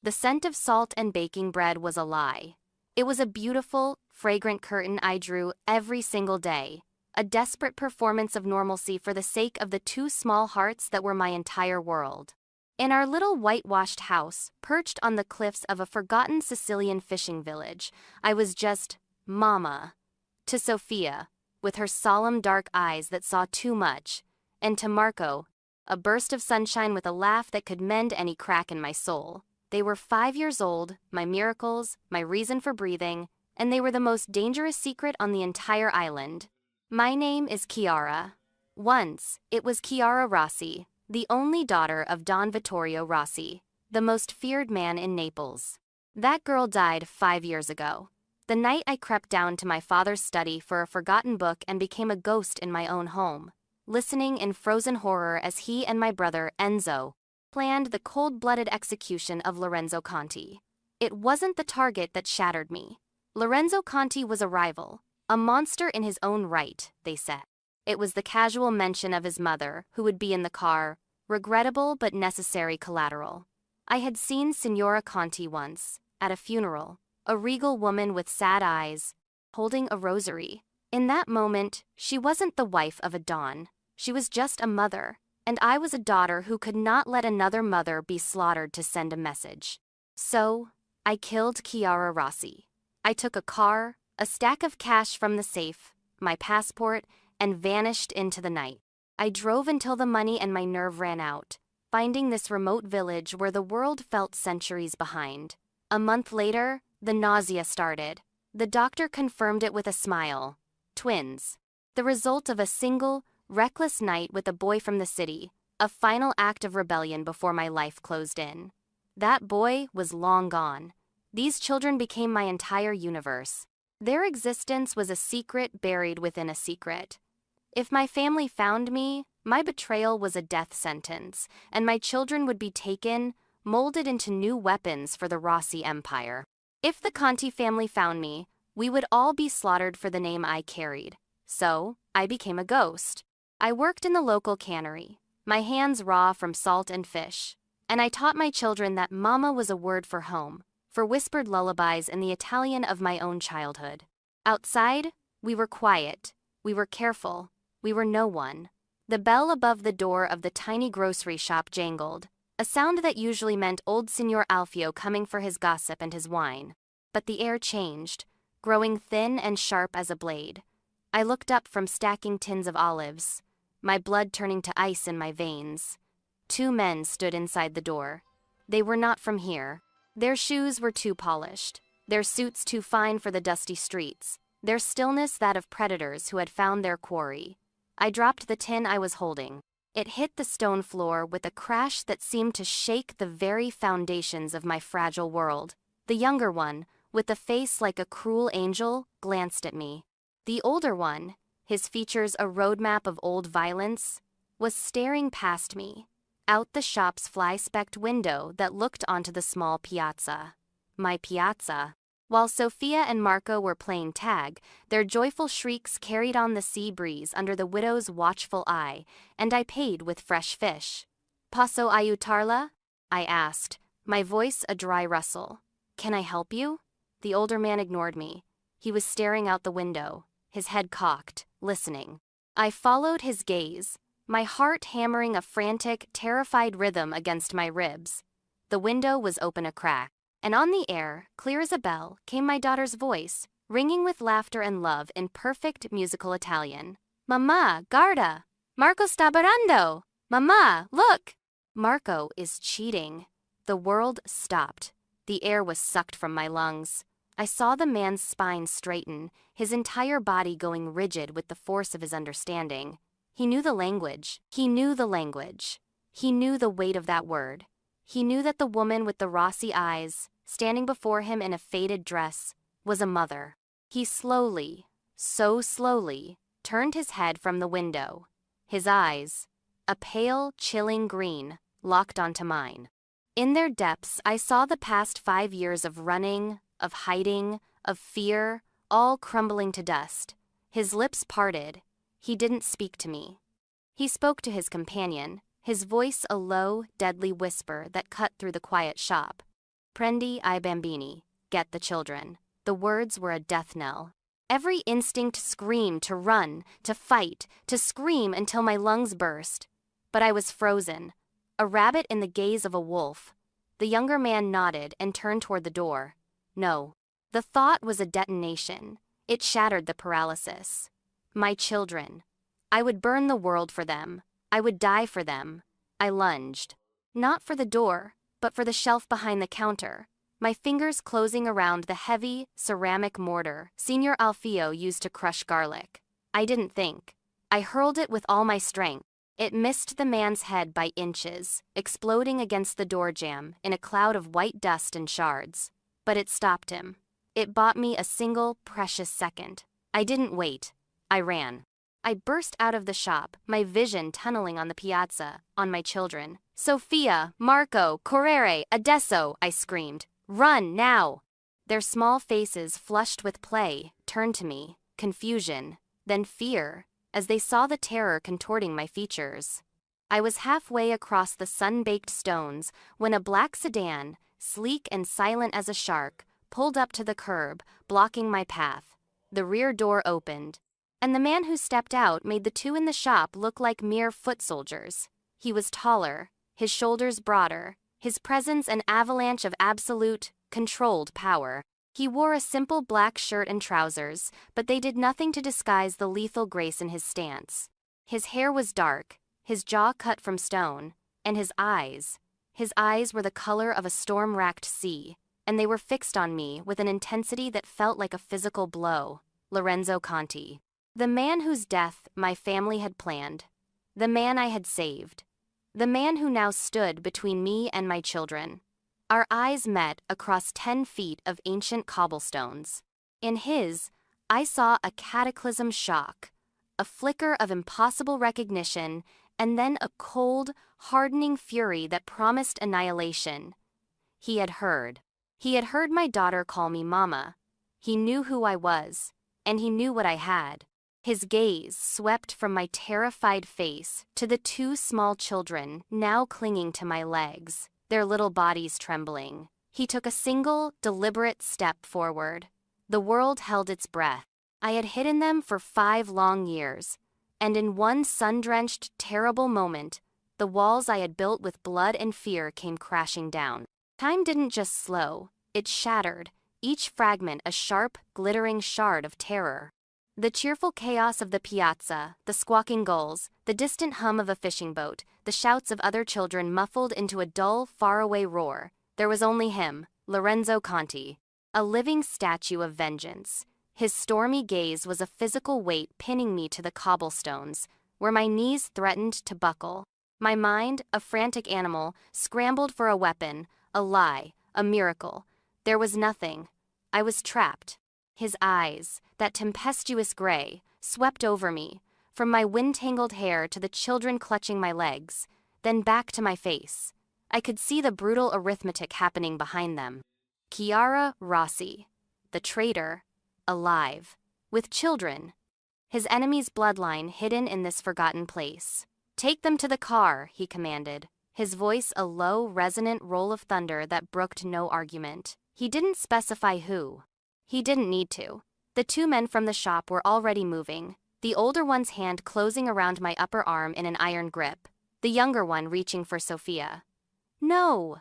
The scent of salt and baking bread was a lie. It was a beautiful, fragrant curtain I drew every single day, a desperate performance of normalcy for the sake of the two small hearts that were my entire world. In our little whitewashed house, perched on the cliffs of a forgotten Sicilian fishing village, I was just Mama. To Sophia, with her solemn dark eyes that saw too much, and to Marco, a burst of sunshine with a laugh that could mend any crack in my soul. They were 5 years old, my miracles, my reason for breathing, and they were the most dangerous secret on the entire island. My name is Chiara. Once, it was Chiara Rossi, the only daughter of Don Vittorio Rossi, the most feared man in Naples. That girl died 5 years ago. The night I crept down to my father's study for a forgotten book and became a ghost in my own home, listening in frozen horror as he and my brother, Enzo, planned the cold-blooded execution of Lorenzo Conti. It wasn't the target that shattered me. Lorenzo Conti was a rival, a monster in his own right, they said. It was the casual mention of his mother, who would be in the car, regrettable but necessary collateral. I had seen Signora Conti once, at a funeral, a regal woman with sad eyes, holding a rosary. In that moment, she wasn't the wife of a Don. She was just a mother, and I was a daughter who could not let another mother be slaughtered to send a message. So, I killed Chiara Rossi. I took a car, a stack of cash from the safe, my passport, and vanished into the night. I drove until the money and my nerve ran out, finding this remote village where the world felt centuries behind. A month later, the nausea started. The doctor confirmed it with a smile. Twins. The result of a single, reckless night with a boy from the city, a final act of rebellion before my life closed in. That boy was long gone. These children became my entire universe. Their existence was a secret buried within a secret. If my family found me, my betrayal was a death sentence, and my children would be taken, molded into new weapons for the Rossi Empire. If the Conti family found me, we would all be slaughtered for the name I carried. So, I became a ghost. I worked in the local cannery, my hands raw from salt and fish, and I taught my children that mama was a word for home, for whispered lullabies in the Italian of my own childhood. Outside, we were quiet, we were careful, we were no one. The bell above the door of the tiny grocery shop jangled, a sound that usually meant old Signor Alfio coming for his gossip and his wine. But the air changed, growing thin and sharp as a blade. I looked up from stacking tins of olives, my blood turning to ice in my veins. 2 men stood inside the door. They were not from here. Their shoes were too polished, their suits too fine for the dusty streets, their stillness that of predators who had found their quarry. I dropped the tin I was holding. It hit the stone floor with a crash that seemed to shake the very foundations of my fragile world. The younger one, with a face like a cruel angel, glanced at me. The older one, his features a roadmap of old violence, was staring past me, out the shop's fly-specked window that looked onto the small piazza. My piazza. While Sophia and Marco were playing tag, their joyful shrieks carried on the sea breeze under the widow's watchful eye, and I paid with fresh fish. "Posso aiutarla?" I asked, my voice a dry rustle. "Can I help you?" The older man ignored me. He was staring out the window, his head cocked, listening. I followed his gaze, my heart hammering a frantic, terrified rhythm against my ribs. The window was open a crack, and on the air, clear as a bell, came my daughter's voice, ringing with laughter and love in perfect musical Italian. "Mamma, guarda! Marco sta barando! Mamma, look!" Marco is cheating. The world stopped. The air was sucked from my lungs. I saw the man's spine straighten, his entire body going rigid with the force of his understanding. He knew the language. He knew the language. He knew the weight of that word. He knew that the woman with the Rossi eyes, standing before him in a faded dress, was a mother. He slowly, so slowly, turned his head from the window. His eyes, a pale, chilling green, locked onto mine. In their depths, I saw the past 5 years of running, of hiding, of fear, all crumbling to dust. His lips parted. He didn't speak to me. He spoke to his companion, his voice a low, deadly whisper that cut through the quiet shop. Prendi I bambini, get the children. The words were a death knell. Every instinct screamed to run, to fight, to scream until my lungs burst. But I was frozen, a rabbit in the gaze of a wolf. The younger man nodded and turned toward the door. No. The thought was a detonation. It shattered the paralysis. My children. I would burn the world for them. I would die for them. I lunged. Not for the door, but for the shelf behind the counter, my fingers closing around the heavy, ceramic mortar Señor Alfio used to crush garlic. I didn't think. I hurled it with all my strength. It missed the man's head by inches, exploding against the door jamb in a cloud of white dust and shards. But it stopped him. It bought me a single, precious second. I didn't wait. I ran. I burst out of the shop, my vision tunneling on the piazza, on my children. Sofia, Marco, Correre, adesso, I screamed. Run, now! Their small faces, flushed with play, turned to me, confusion, then fear, as they saw the terror contorting my features. I was halfway across the sun-baked stones when a black sedan, sleek and silent as a shark, pulled up to the curb, blocking my path. The rear door opened, and the man who stepped out made the two in the shop look like mere foot soldiers. He was taller, his shoulders broader, his presence an avalanche of absolute, controlled power. He wore a simple black shirt and trousers, but they did nothing to disguise the lethal grace in his stance. His hair was dark, his jaw cut from stone, and his eyes were the color of a storm-racked sea, and they were fixed on me with an intensity that felt like a physical blow. Lorenzo Conti. The man whose death my family had planned. The man I had saved. The man who now stood between me and my children. Our eyes met across 10 feet of ancient cobblestones. In his, I saw a cataclysm shock, a flicker of impossible recognition, and then a cold, hardening fury that promised annihilation. He had heard. He had heard my daughter call me Mama. He knew who I was, and he knew what I had. His gaze swept from my terrified face to the two small children now clinging to my legs, their little bodies trembling. He took a single, deliberate step forward. The world held its breath. I had hidden them for 5 long years, and in one sun-drenched, terrible moment, the walls I had built with blood and fear came crashing down. Time didn't just slow, it shattered, each fragment a sharp, glittering shard of terror. The cheerful chaos of the piazza, the squawking gulls, the distant hum of a fishing boat, the shouts of other children muffled into a dull, faraway roar. There was only him, Lorenzo Conti, a living statue of vengeance. His stormy gaze was a physical weight pinning me to the cobblestones, where my knees threatened to buckle. My mind, a frantic animal, scrambled for a weapon, a lie, a miracle. There was nothing. I was trapped. His eyes, that tempestuous gray, swept over me, from my wind-tangled hair to the children clutching my legs, then back to my face. I could see the brutal arithmetic happening behind them. Chiara Rossi, the traitor, alive, with children. His enemy's bloodline hidden in this forgotten place. Take them to the car, he commanded, his voice a low, resonant roll of thunder that brooked no argument. He didn't specify who. He didn't need to. The 2 men from the shop were already moving, the older one's hand closing around my upper arm in an iron grip, the younger one reaching for Sofia. No!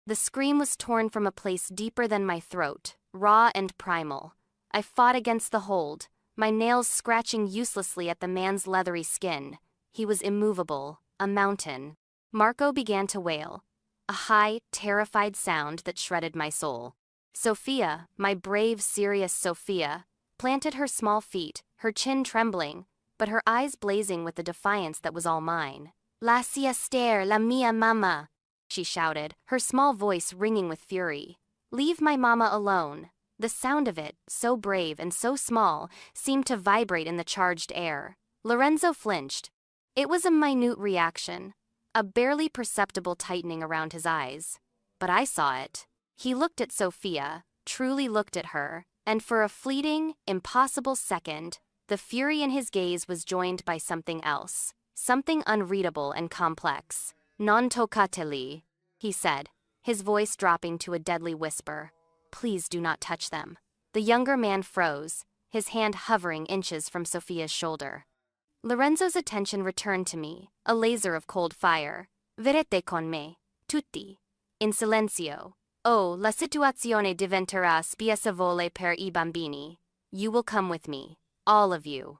The scream was torn from a place deeper than my throat, raw and primal. I fought against the hold, my nails scratching uselessly at the man's leathery skin. He was immovable, a mountain. Marco began to wail, a high, terrified sound that shredded my soul. Sofia, my brave, serious Sofia, planted her small feet, her chin trembling, but her eyes blazing with the defiance that was all mine. Lascia stare la mia mamma, she shouted, her small voice ringing with fury. Leave my mama alone. The sound of it, so brave and so small, seemed to vibrate in the charged air. Lorenzo flinched. It was a minute reaction, a barely perceptible tightening around his eyes. But I saw it. He looked at Sofia, truly looked at her, and for a fleeting, impossible second, the fury in his gaze was joined by something else, something unreadable and complex. Non toccateli, he said, his voice dropping to a deadly whisper. Please do not touch them. The younger man froze, his hand hovering inches from Sophia's shoulder. Lorenzo's attention returned to me, a laser of cold fire. Verrete con me, tutti. In silenzio. Oh, la situazione diventerà spiacevole per I bambini. You will come with me, all of you.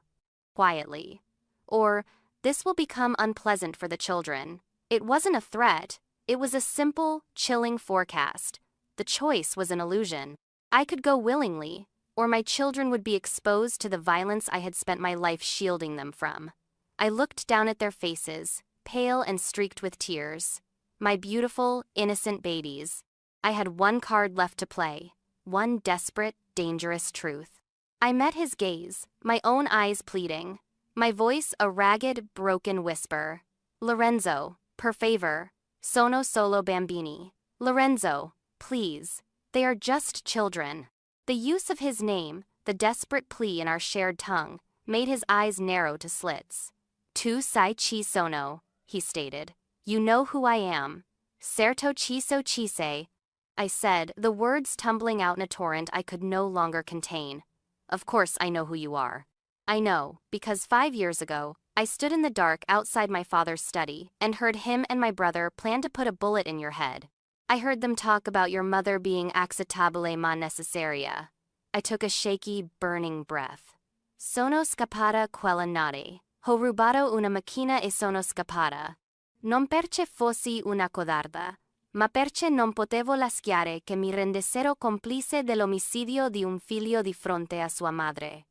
Quietly. Or, this will become unpleasant for the children. It wasn't a threat. It was a simple, chilling forecast. The choice was an illusion. I could go willingly, or my children would be exposed to the violence I had spent my life shielding them from. I looked down at their faces, pale and streaked with tears. My beautiful, innocent babies. I had one card left to play, one desperate, dangerous truth. I met his gaze, my own eyes pleading, my voice a ragged, broken whisper. Lorenzo, per favor, sono solo bambini. Lorenzo, please, they are just children. The use of his name, the desperate plea in our shared tongue, made his eyes narrow to slits. Tu sai chi sono, he stated. You know who I am. Certo ci so ci sei, I said, the words tumbling out in a torrent I could no longer contain. Of course I know who you are. I know, because 5 years ago, I stood in the dark outside my father's study and heard him and my brother plan to put a bullet in your head. I heard them talk about your mother being accettabile ma necessaria. I took a shaky, burning breath. Sono scappata quella notte. Ho rubato una macchina e sono scappata. Non perché fossi una codarda, ma perché non potevo lasciare che mi rendessero complice dell'omicidio di un figlio di fronte a sua madre.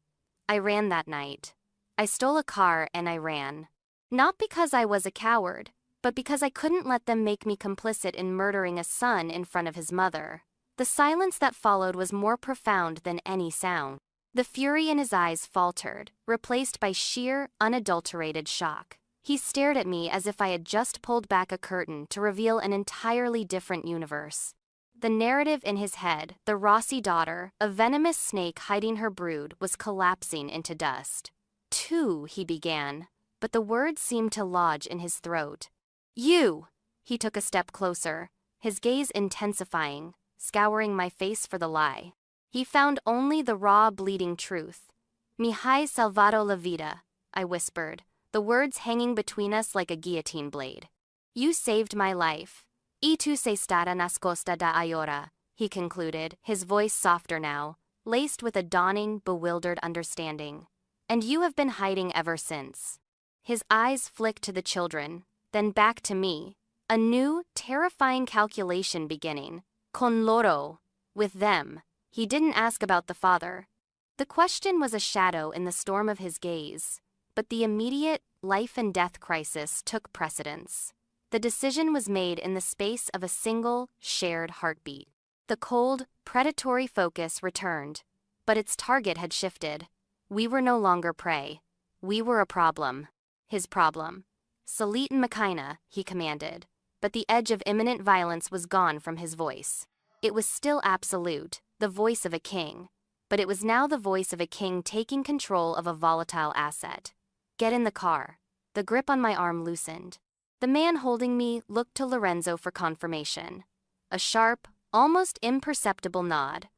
I ran that night. I stole a car and I ran. Not because I was a coward, but because I couldn't let them make me complicit in murdering a son in front of his mother. The silence that followed was more profound than any sound. The fury in his eyes faltered, replaced by sheer, unadulterated shock. He stared at me as if I had just pulled back a curtain to reveal an entirely different universe. The narrative in his head, the Rossi daughter, a venomous snake hiding her brood, was collapsing into dust. Two, he began, but the words seemed to lodge in his throat. You! He took a step closer, his gaze intensifying, scouring my face for the lie. He found only the raw, bleeding truth. Mi hai salvato la vita, I whispered, the words hanging between us like a guillotine blade. You saved my life. E tu sei stata nascosta da allora, he concluded, his voice softer now, laced with a dawning, bewildered understanding. And you have been hiding ever since. His eyes flicked to the children, then back to me, a new, terrifying calculation beginning. Con loro, with them. He didn't ask about the father. The question was a shadow in the storm of his gaze. But the immediate life-and-death crisis took precedence. The decision was made in the space of a single, shared heartbeat. The cold, predatory focus returned, but its target had shifted. We were no longer prey. We were a problem. His problem. Salit and Makaina, he commanded, but the edge of imminent violence was gone from his voice. It was still absolute, the voice of a king, but it was now the voice of a king taking control of a volatile asset. Get in the car. The grip on my arm loosened. The man holding me looked to Lorenzo for confirmation. A sharp, almost imperceptible nod.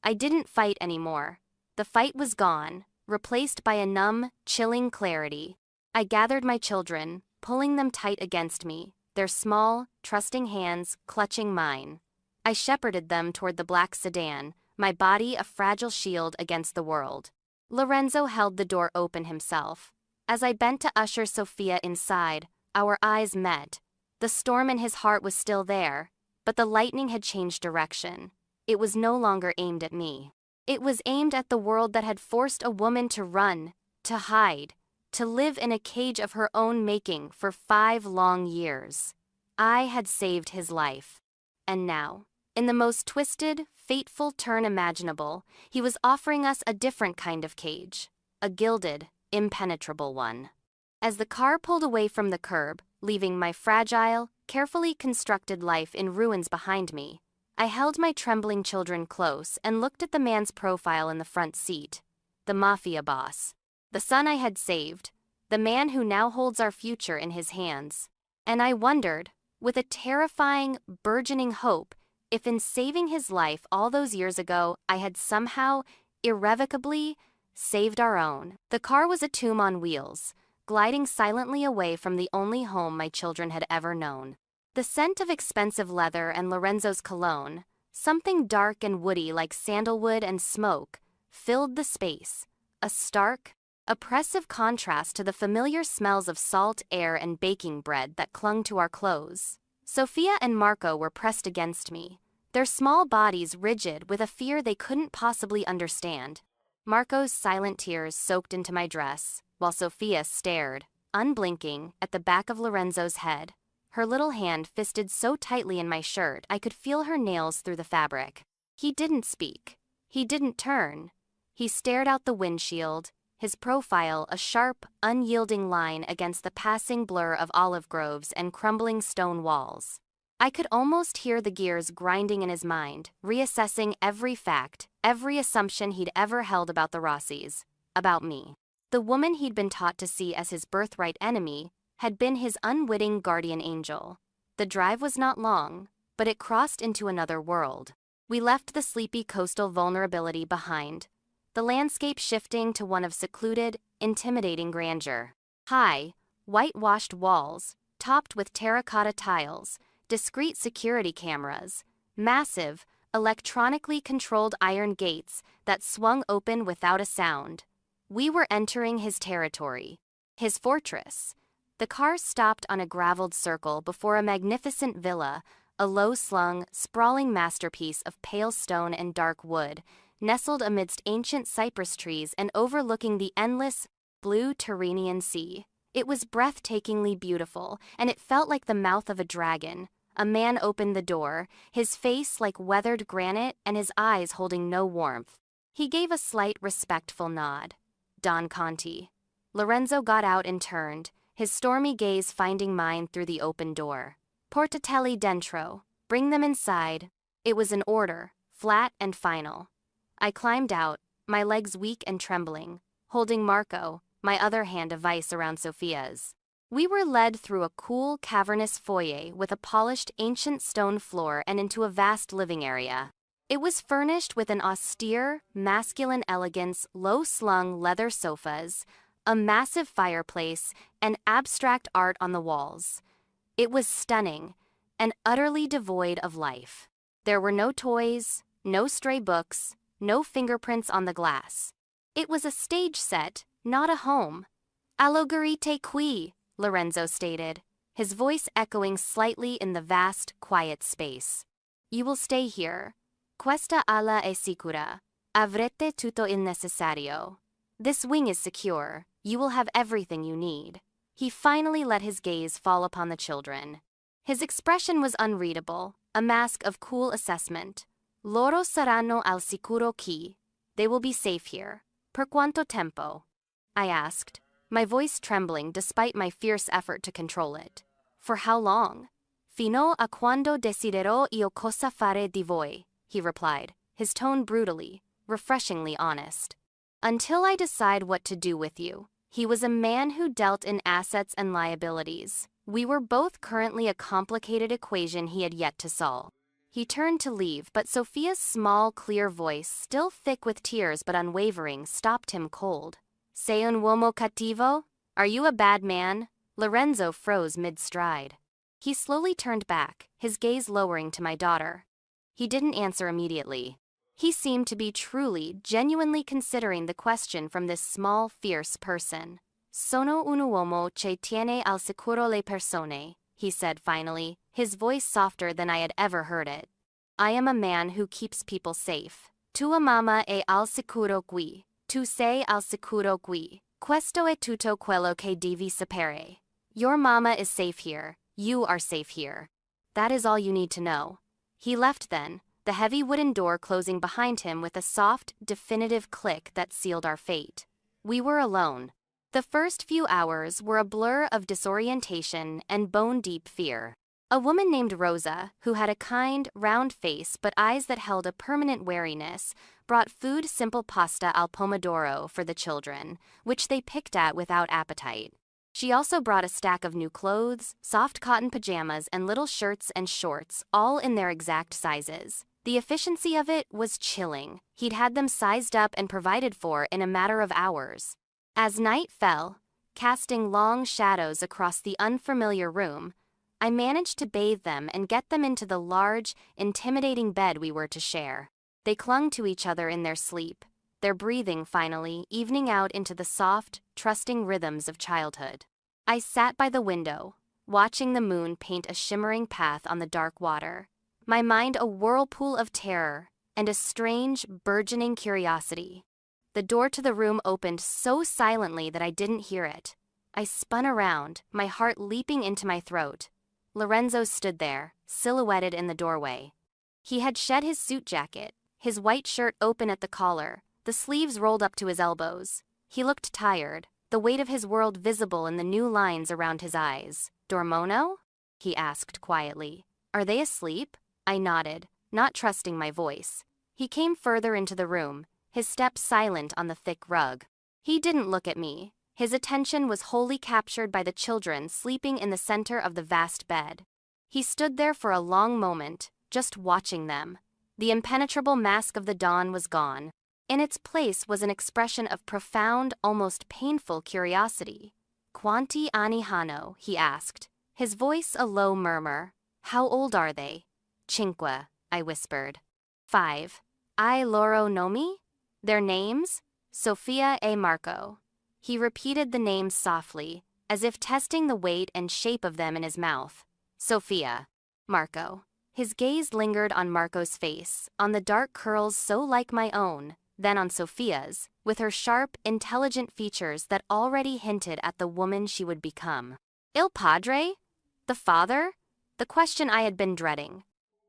I didn't fight anymore. The fight was gone, replaced by a numb, chilling clarity. I gathered my children, pulling them tight against me, their small, trusting hands clutching mine. I shepherded them toward the black sedan, my body a fragile shield against the world. Lorenzo held the door open himself. As I bent to usher Sophia inside, our eyes met. The storm in his heart was still there, but the lightning had changed direction. It was no longer aimed at me. It was aimed at the world that had forced a woman to run, to hide, to live in a cage of her own making for 5 long years. I had saved his life. And now, in the most twisted, fateful turn imaginable, he was offering us a different kind of cage, a gilded, impenetrable one. As the car pulled away from the curb, leaving my fragile, carefully constructed life in ruins behind me, I held my trembling children close and looked at the man's profile in the front seat. The Mafia boss. The son I had saved. The man who now holds our future in his hands. And I wondered, with a terrifying, burgeoning hope if in saving his life all those years ago I had somehow, irrevocably, saved our own. The car was a tomb on wheels, gliding silently away from the only home my children had ever known. The scent of expensive leather and Lorenzo's cologne, something dark and woody like sandalwood and smoke, filled the space, a stark, oppressive contrast to the familiar smells of salt air and baking bread that clung to our clothes. Sophia and Marco were pressed against me, their small bodies rigid with a fear they couldn't possibly understand. Marco's silent tears soaked into my dress, while Sophia stared, unblinking, at the back of Lorenzo's head, her little hand fisted so tightly in my shirt I could feel her nails through the fabric. He didn't speak. He didn't turn. He stared out the windshield, his profile a sharp, unyielding line against the passing blur of olive groves and crumbling stone walls. I could almost hear the gears grinding in his mind, reassessing every fact, every assumption he'd ever held about the Rossis, about me. The woman he'd been taught to see as his birthright enemy had been his unwitting guardian angel. The drive was not long, but it crossed into another world. We left the sleepy coastal vulnerability behind, the landscape shifting to one of secluded, intimidating grandeur. High, whitewashed walls, topped with terracotta tiles, discreet security cameras, massive, electronically controlled iron gates that swung open without a sound. We were entering his territory, his fortress. The car stopped on a graveled circle before a magnificent villa, a low-slung, sprawling masterpiece of pale stone and dark wood, nestled amidst ancient cypress trees and overlooking the endless, blue Tyrrhenian Sea. It was breathtakingly beautiful, and it felt like the mouth of a dragon. A man opened the door, his face like weathered granite and his eyes holding no warmth. He gave a slight, respectful nod. Don Conti. Lorenzo got out and turned, his stormy gaze finding mine through the open door. Portatelli dentro. Bring them inside. It was an order, flat and final. I climbed out, my legs weak and trembling, holding Marco, my other hand a vice around Sophia's. We were led through a cool, cavernous foyer with a polished, ancient stone floor and into a vast living area. It was furnished with an austere, masculine elegance, low-slung leather sofas, a massive fireplace, and abstract art on the walls. It was stunning, and utterly devoid of life. There were no toys, no stray books, no fingerprints on the glass. It was a stage set, not a home. Allogherite qui, Lorenzo stated, his voice echoing slightly in the vast, quiet space. You will stay here. Questa ala è sicura. Avrete tutto il necessario. This wing is secure. You will have everything you need. He finally let his gaze fall upon the children. His expression was unreadable, a mask of cool assessment. Loro saranno al sicuro qui. They will be safe here. Per quanto tempo? I asked, my voice trembling despite my fierce effort to control it. For how long? Fino a quando deciderò io cosa fare di voi, he replied, his tone brutally, refreshingly honest. Until I decide what to do with you. He was a man who dealt in assets and liabilities. We were both currently a complicated equation he had yet to solve. He turned to leave, but Sophia's small, clear voice, still thick with tears but unwavering, stopped him cold. Sei un uomo cattivo? Are you a bad man? Lorenzo froze mid-stride. He slowly turned back, his gaze lowering to my daughter. He didn't answer immediately. He seemed to be truly, genuinely considering the question from this small, fierce person. Sono un uomo che tiene al sicuro le persone, he said finally, his voice softer than I had ever heard it. I am a man who keeps people safe. Tua mamma è al sicuro qui. Tu sei al sicuro qui. Questo è tutto quello che devi sapere. Your mama is safe here. You are safe here. That is all you need to know. He left then, the heavy wooden door closing behind him with a soft, definitive click that sealed our fate. We were alone. The first few hours were a blur of disorientation and bone-deep fear. A woman named Rosa, who had a kind, round face but eyes that held a permanent wariness, brought food simple pasta al pomodoro for the children, which they picked at without appetite. She also brought a stack of new clothes, soft cotton pajamas, and little shirts and shorts, all in their exact sizes. The efficiency of it was chilling. He'd had them sized up and provided for in a matter of hours. As night fell, casting long shadows across the unfamiliar room, I managed to bathe them and get them into the large, intimidating bed we were to share. They clung to each other in their sleep, their breathing finally evening out into the soft, trusting rhythms of childhood. I sat by the window, watching the moon paint a shimmering path on the dark water, my mind a whirlpool of terror and a strange, burgeoning curiosity. The door to the room opened so silently that I didn't hear it. I spun around, my heart leaping into my throat. Lorenzo stood there, silhouetted in the doorway. He had shed his suit jacket, his white shirt open at the collar, the sleeves rolled up to his elbows. He looked tired, the weight of his world visible in the new lines around his eyes. "Dormono?" he asked quietly. "Are they asleep?" I nodded, not trusting my voice. He came further into the room, his steps silent on the thick rug. He didn't look at me. His attention was wholly captured by the children sleeping in the center of the vast bed. He stood there for a long moment, just watching them. The impenetrable mask of the dawn was gone. In its place was an expression of profound, almost painful curiosity. "Quanti anni hanno?" he asked, his voice a low murmur. "How old are they?" "Cinque," I whispered. "5. I loro nomi?" "Their names?" "Sofia e Marco." He repeated the names softly, as if testing the weight and shape of them in his mouth. "Sofia. Marco." His gaze lingered on Marco's face, on the dark curls so like my own, then on Sofia's, with her sharp, intelligent features that already hinted at the woman she would become. "Il padre? The father?" The question I had been dreading.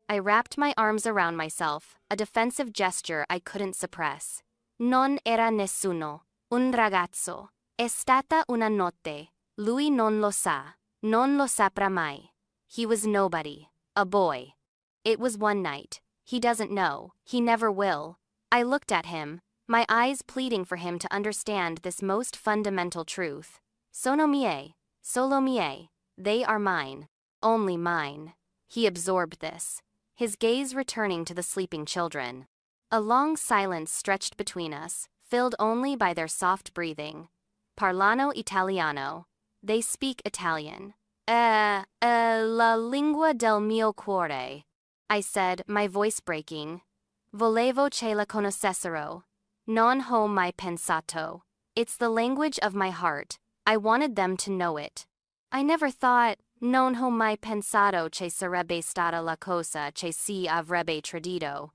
I wrapped my arms around myself, a defensive gesture I couldn't suppress. "Non era nessuno. Un ragazzo. È stata una notte. Lui non lo sa. Non lo saprà mai." He was nobody. A boy. It was one night. He doesn't know. He never will. I looked at him, my eyes pleading for him to understand this most fundamental truth. Sono mie. Solo mie. They are mine. Only mine. He absorbed this, his gaze returning to the sleeping children. A long silence stretched between us, filled only by their soft breathing. "Parlano italiano." They speak Italian. La lingua del mio cuore," I said, my voice breaking. "Volevo che la conoscessero. Non ho mai pensato." It's the language of my heart. I wanted them to know it. I never thought, "Non ho mai pensato che sarebbe stata la cosa che si avrebbe tradito."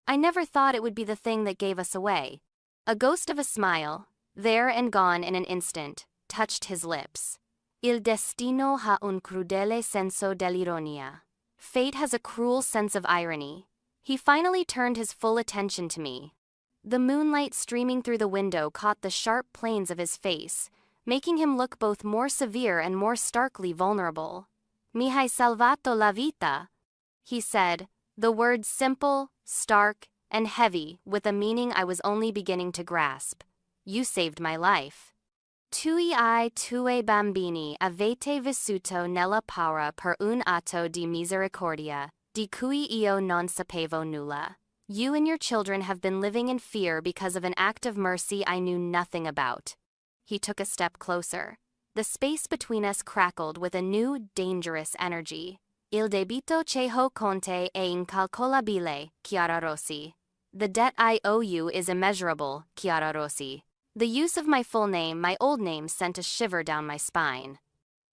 I never thought it would be the thing that gave us away. A ghost of a smile, there and gone in an instant, touched his lips. "Il destino ha un crudele senso dell'ironia." Fate has a cruel sense of irony. He finally turned his full attention to me. The moonlight streaming through the window caught the sharp planes of his face, making him look both more severe and more starkly vulnerable. "Mi hai salvato la vita," he said, the words simple, stark, and heavy with a meaning I was only beginning to grasp. "You saved my life." "Tui I tue bambini avete vissuto nella paura per un atto di misericordia, di cui io non sapevo nulla." You and your children have been living in fear because of an act of mercy I knew nothing about. He took a step closer. The space between us crackled with a new, dangerous energy. "Il debito che ho con te è incalcolabile, Chiara Rossi." The debt I owe you is immeasurable, Chiara Rossi. The use of my full name, my old name, sent a shiver down my spine.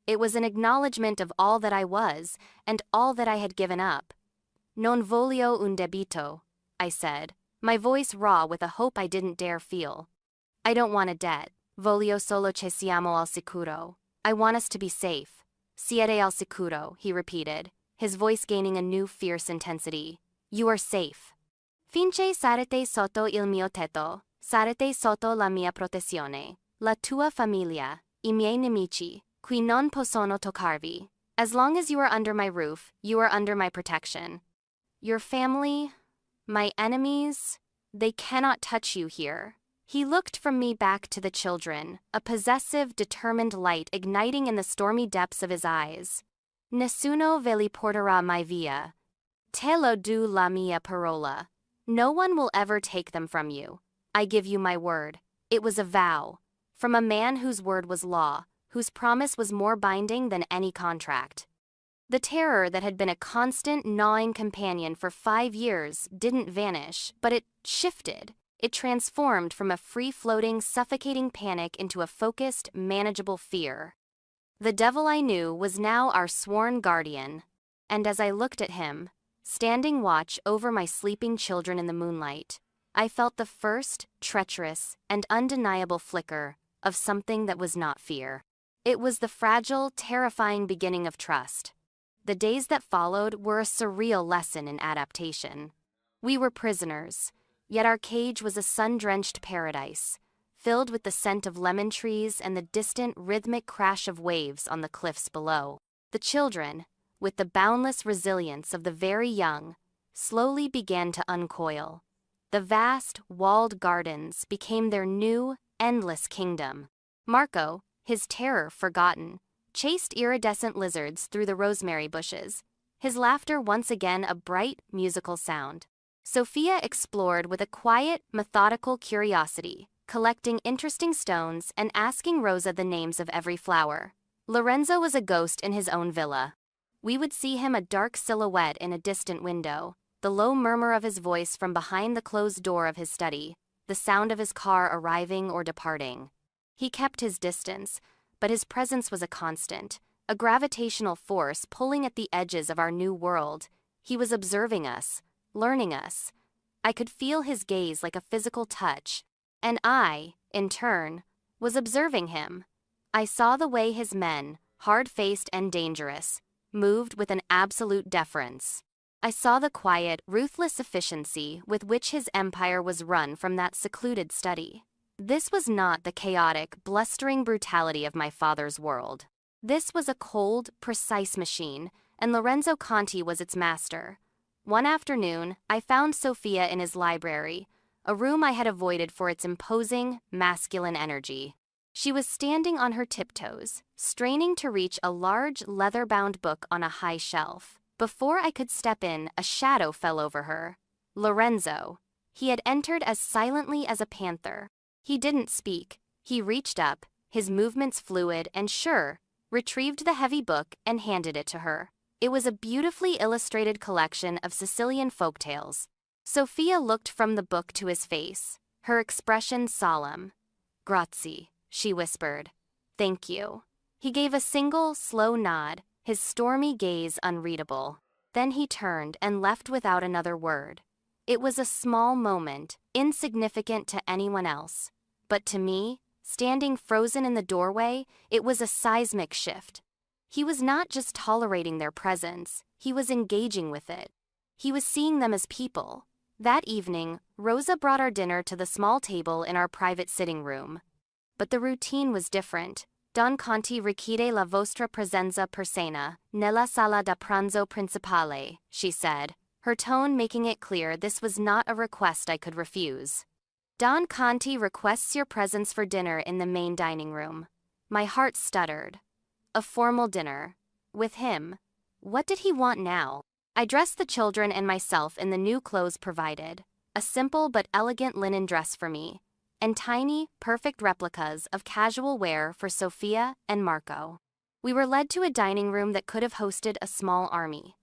It was an acknowledgement of all that I was, and all that I had given up. "Non voglio un debito," I said, my voice raw with a hope I didn't dare feel. "I don't want a debt. Voglio solo che siamo al sicuro." I want us to be safe. "Siete al sicuro," he repeated, his voice gaining a new fierce intensity. "You are safe. Finché sarete sotto il mio tetto, sarete sotto la mia protezione. La tua famiglia, I miei nemici, qui non possono toccarvi." As long as you are under my roof, you are under my protection. Your family, my enemies, they cannot touch you here. He looked from me back to the children, a possessive, determined light igniting in the stormy depths of his eyes. Nessuno ve li porterà mai via. Te lo do la mia parola. No one will ever take them from you. I give you my word. It was a vow. From a man whose word was law, whose promise was more binding than any contract. The terror that had been a constant, gnawing companion for 5 years didn't vanish, but it shifted. It transformed from a free-floating, suffocating panic into a focused, manageable fear. The devil I knew was now our sworn guardian, and as I looked at him, standing watch over my sleeping children in the moonlight, I felt the first, treacherous, and undeniable flicker of something that was not fear. It was the fragile, terrifying beginning of trust. The days that followed were a surreal lesson in adaptation. We were prisoners, yet our cage was a sun-drenched paradise, filled with the scent of lemon trees and the distant, rhythmic crash of waves on the cliffs below. The children, with the boundless resilience of the very young, slowly began to uncoil. The vast, walled gardens became their new, endless kingdom. Marco, his terror forgotten, chased iridescent lizards through the rosemary bushes, his laughter once again a bright, musical sound. Sophia explored with a quiet, methodical curiosity, collecting interesting stones and asking Rosa the names of every flower. Lorenzo was a ghost in his own villa. We would see him a dark silhouette in a distant window, the low murmur of his voice from behind the closed door of his study, the sound of his car arriving or departing. He kept his distance, but his presence was a constant, a gravitational force pulling at the edges of our new world. He was observing us, learning us. I could feel his gaze like a physical touch, and I, in turn, was observing him. I saw the way his men, hard-faced and dangerous, moved with an absolute deference. I saw the quiet, ruthless efficiency with which his empire was run from that secluded study. This was not the chaotic, blustering brutality of my father's world. This was a cold, precise machine, and Lorenzo Conti was its master. One afternoon, I found Sophia in his library, a room I had avoided for its imposing, masculine energy. She was standing on her tiptoes, straining to reach a large, leather-bound book on a high shelf. Before I could step in, a shadow fell over her. Lorenzo. He had entered as silently as a panther. He didn't speak. He reached up, his movements fluid and sure, retrieved the heavy book and handed it to her. It was a beautifully illustrated collection of Sicilian folktales. Sophia looked from the book to his face, her expression solemn. "Grazie," she whispered. "Thank you." He gave a single, slow nod, his stormy gaze unreadable. Then he turned and left without another word. It was a small moment, insignificant to anyone else. But to me, standing frozen in the doorway, it was a seismic shift. He was not just tolerating their presence, he was engaging with it. He was seeing them as people. That evening, Rosa brought our dinner to the small table in our private sitting room. But the routine was different. Don Conti richiede la vostra presenza per cena, nella sala da pranzo principale, she said, her tone making it clear this was not a request I could refuse. Don Conti requests your presence for dinner in the main dining room. My heart stuttered. A formal dinner. With him. What did he want now? I dressed the children and myself in the new clothes provided, a simple but elegant linen dress for me, and tiny, perfect replicas of casual wear for Sophia and Marco. We were led to a dining room that could have hosted a small army.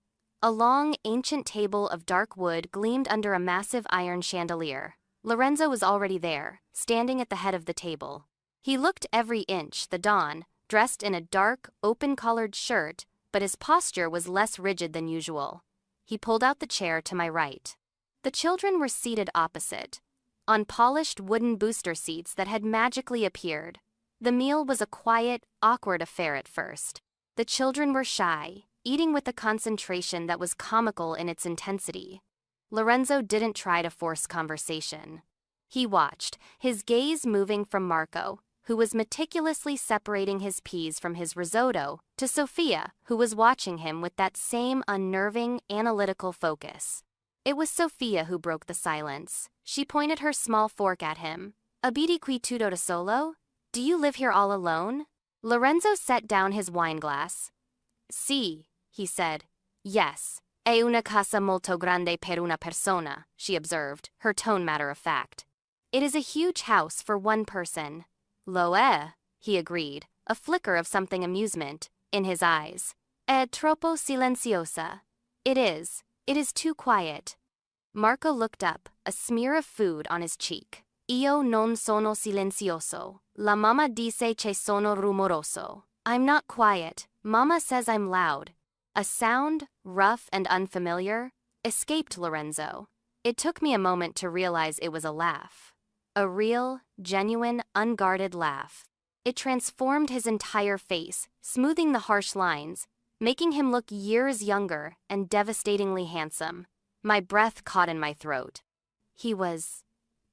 A long, ancient table of dark wood gleamed under a massive iron chandelier. Lorenzo was already there, standing at the head of the table. He looked every inch the Don, dressed in a dark, open-collared shirt, but his posture was less rigid than usual. He pulled out the chair to my right. The children were seated opposite, on polished wooden booster seats that had magically appeared. The meal was a quiet, awkward affair at first. The children were shy, eating with a concentration that was comical in its intensity. Lorenzo didn't try to force conversation. He watched, his gaze moving from Marco, who was meticulously separating his peas from his risotto, to Sophia, who was watching him with that same unnerving, analytical focus. It was Sophia who broke the silence. She pointed her small fork at him. Abiti qui tutto da solo? Do you live here all alone? Lorenzo set down his wineglass. Si, he said. Yes. È una casa molto grande per una persona, she observed, her tone matter-of-fact. It is a huge house for one person. Lo è, he agreed, a flicker of something amusement in his eyes. È troppo silenziosa. It is. It is too quiet. Marco looked up, a smear of food on his cheek. Io non sono silenzioso. La mamma dice che sono rumoroso. I'm not quiet. Mama says I'm loud. A sound, rough and unfamiliar, escaped Lorenzo. It took me a moment to realize it was a laugh. A real, genuine, unguarded laugh. It transformed his entire face, smoothing the harsh lines, making him look years younger and devastatingly handsome. My breath caught in my throat. He was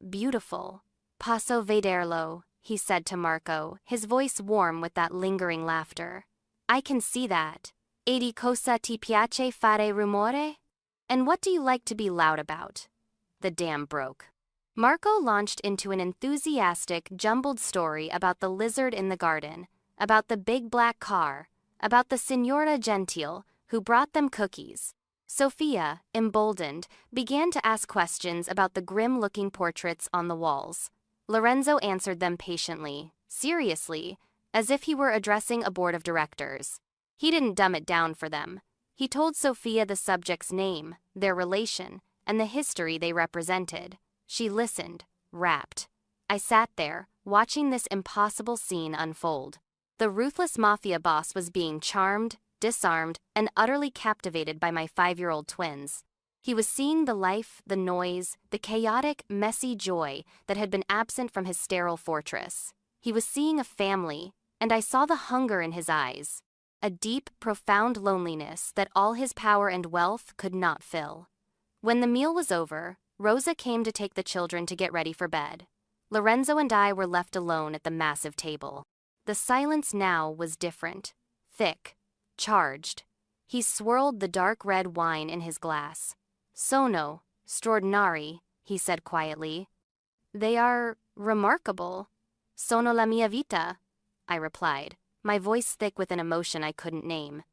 beautiful. Posso vederlo, he said to Marco, his voice warm with that lingering laughter. I can see that. E di cosa ti piace fare rumore? And what do you like to be loud about? The dam broke. Marco launched into an enthusiastic, jumbled story about the lizard in the garden, about the big black car, about the Signora Gentile, who brought them cookies. Sophia, emboldened, began to ask questions about the grim-looking portraits on the walls. Lorenzo answered them patiently, seriously, as if he were addressing a board of directors. He didn't dumb it down for them. He told Sophia the subject's name, their relation, and the history they represented. She listened, rapt. I sat there, watching this impossible scene unfold. The ruthless mafia boss was being charmed, disarmed, and utterly captivated by my 5-year-old twins. He was seeing the life, the noise, the chaotic, messy joy that had been absent from his sterile fortress. He was seeing a family, and I saw the hunger in his eyes. A deep, profound loneliness that all his power and wealth could not fill. When the meal was over, Rosa came to take the children to get ready for bed. Lorenzo and I were left alone at the massive table. The silence now was different, thick, charged. He swirled the dark red wine in his glass. Sono straordinari, he said quietly. They are remarkable. Sono la mia vita, I replied, my voice thick with an emotion I couldn't name.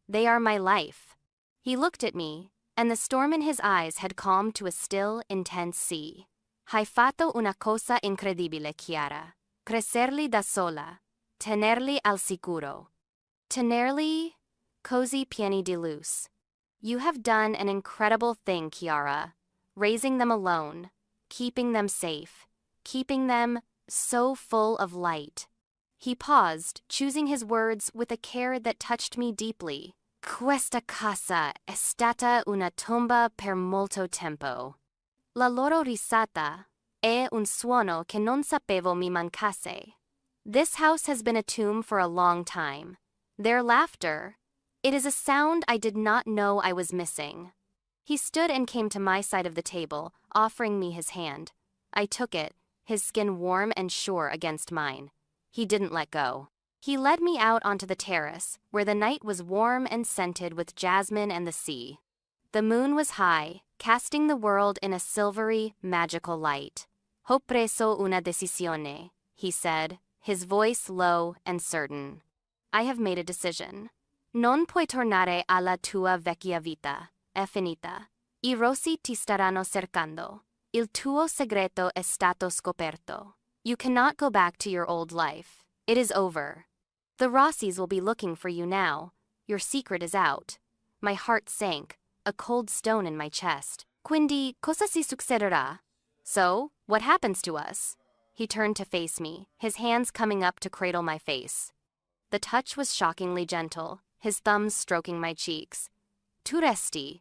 They are my life. He looked at me, and the storm in his eyes had calmed to a still, intense sea. Hai fatto una cosa incredibile, Chiara. Crescerli da sola. Tenerli al sicuro. Tenerli così pieni di luz. You have done an incredible thing, Chiara. Raising them alone. Keeping them safe. Keeping them so full of light. He paused, choosing his words with a care that touched me deeply. Questa casa è stata una tomba per molto tempo. La loro risata è un suono che non sapevo mi mancasse. This house has been a tomb for a long time. Their laughter, it is a sound I did not know I was missing. He stood and came to my side of the table, offering me his hand. I took it, his skin warm and sure against mine. He didn't let go. He led me out onto the terrace, where the night was warm and scented with jasmine and the sea. The moon was high, casting the world in a silvery, magical light. Ho preso una decisione, he said, his voice low and certain. I have made a decision. Non puoi tornare alla tua vecchia vita. È finita. I rossi ti staranno cercando. Il tuo segreto è stato scoperto. You cannot go back to your old life. It is over. The Rossis will be looking for you now. Your secret is out. My heart sank, a cold stone in my chest. Quindi, cosa si succederà? So, what happens to us? He turned to face me, his hands coming up to cradle my face. The touch was shockingly gentle, his thumbs stroking my cheeks. Tu resti,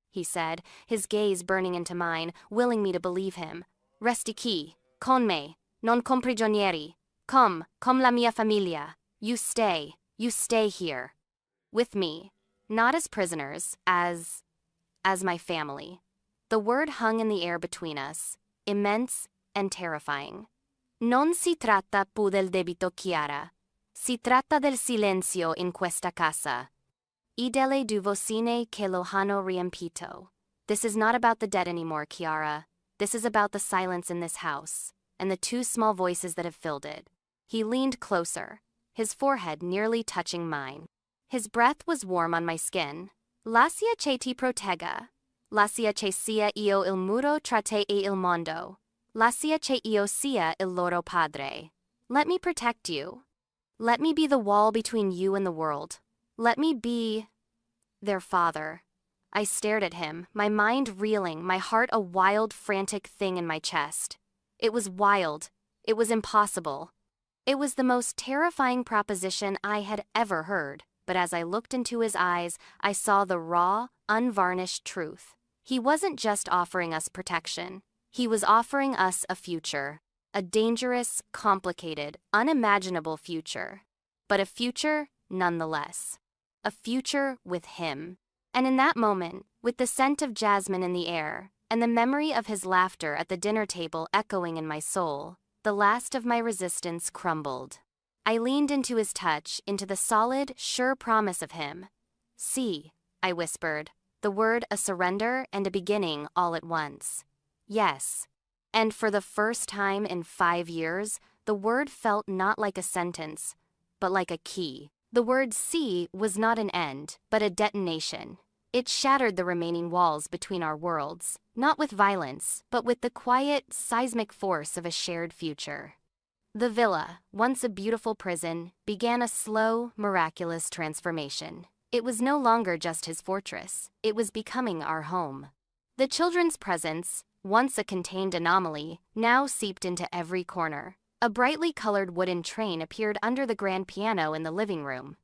he said, his gaze burning into mine, willing me to believe him. Resti qui, con me, non com prigionieri. Come la mia famiglia. You stay here. With me, not as prisoners, as my family. The word hung in the air between us, immense and terrifying. Non si tratta più del debito, Chiara. Si tratta del silenzio in questa casa. E delle duvosine che lo hanno riempito. This is not about the dead anymore, Chiara. This is about the silence in this house. and the two small voices that have filled it. He leaned closer, his forehead nearly touching mine. His breath was warm on my skin. Lascia che ti protega. Lascia che sia io il muro tra te e il mondo. Lascia che io sia il loro padre. Let me protect you. Let me be the wall between you and the world. Let me be their father. I stared at him, my mind reeling, my heart a wild, frantic thing in my chest. It was wild. It was impossible. It was the most terrifying proposition I had ever heard, but as I looked into his eyes, I saw the raw, unvarnished truth. He wasn't just offering us protection. He was offering us a future. A dangerous, complicated, unimaginable future. But a future nonetheless. A future with him. And in that moment, with the scent of jasmine in the air, and the memory of his laughter at the dinner table echoing in my soul, the last of my resistance crumbled. I leaned into his touch, into the solid, sure promise of him. See, I whispered, the word a surrender and a beginning all at once. Yes. And for the first time in 5 years, the word felt not like a sentence, but like a key. The word see was not an end, but a detonation. It shattered the remaining walls between our worlds, not with violence, but with the quiet, seismic force of a shared future. The villa, once a beautiful prison, began a slow, miraculous transformation. It was no longer just his fortress. It was becoming our home. The children's presence, once a contained anomaly, now seeped into every corner. A brightly colored wooden train appeared under the grand piano in the living room.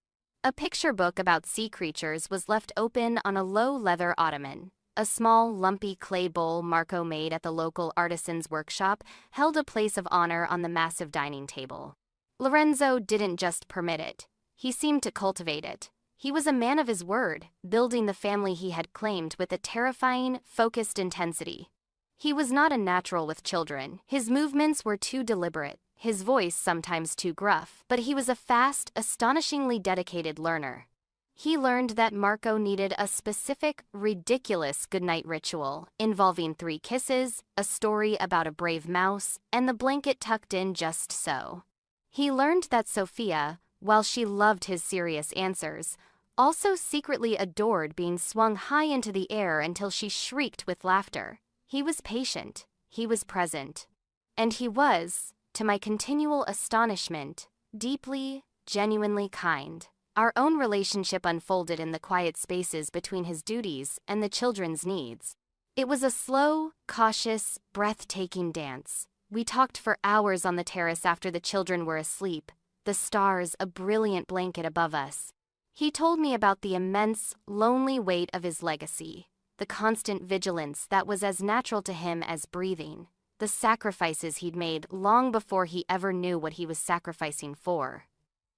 A picture book about sea creatures was left open on a low leather ottoman. A small, lumpy clay bowl Marco made at the local artisan's workshop held a place of honor on the massive dining table. Lorenzo didn't just permit it. He seemed to cultivate it. He was a man of his word, building the family he had claimed with a terrifying, focused intensity. He was not a natural with children. His movements were too deliberate, his voice sometimes too gruff, but he was a fast, astonishingly dedicated learner. He learned that Marco needed a specific, ridiculous goodnight ritual, involving 3 kisses, a story about a brave mouse, and the blanket tucked in just so. He learned that Sophia, while she loved his serious answers, also secretly adored being swung high into the air until she shrieked with laughter. He was patient, he was present, and he was, to my continual astonishment, deeply, genuinely kind. Our own relationship unfolded in the quiet spaces between his duties and the children's needs. It was a slow, cautious, breathtaking dance. We talked for hours on the terrace after the children were asleep, the stars a brilliant blanket above us. He told me about the immense, lonely weight of his legacy, the constant vigilance that was as natural to him as breathing, the sacrifices he'd made long before he ever knew what he was sacrificing for.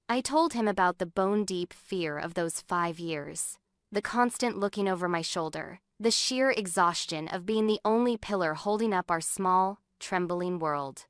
I told him about the bone-deep fear of those 5 years, the constant looking over my shoulder, the sheer exhaustion of being the only pillar holding up our small, trembling world.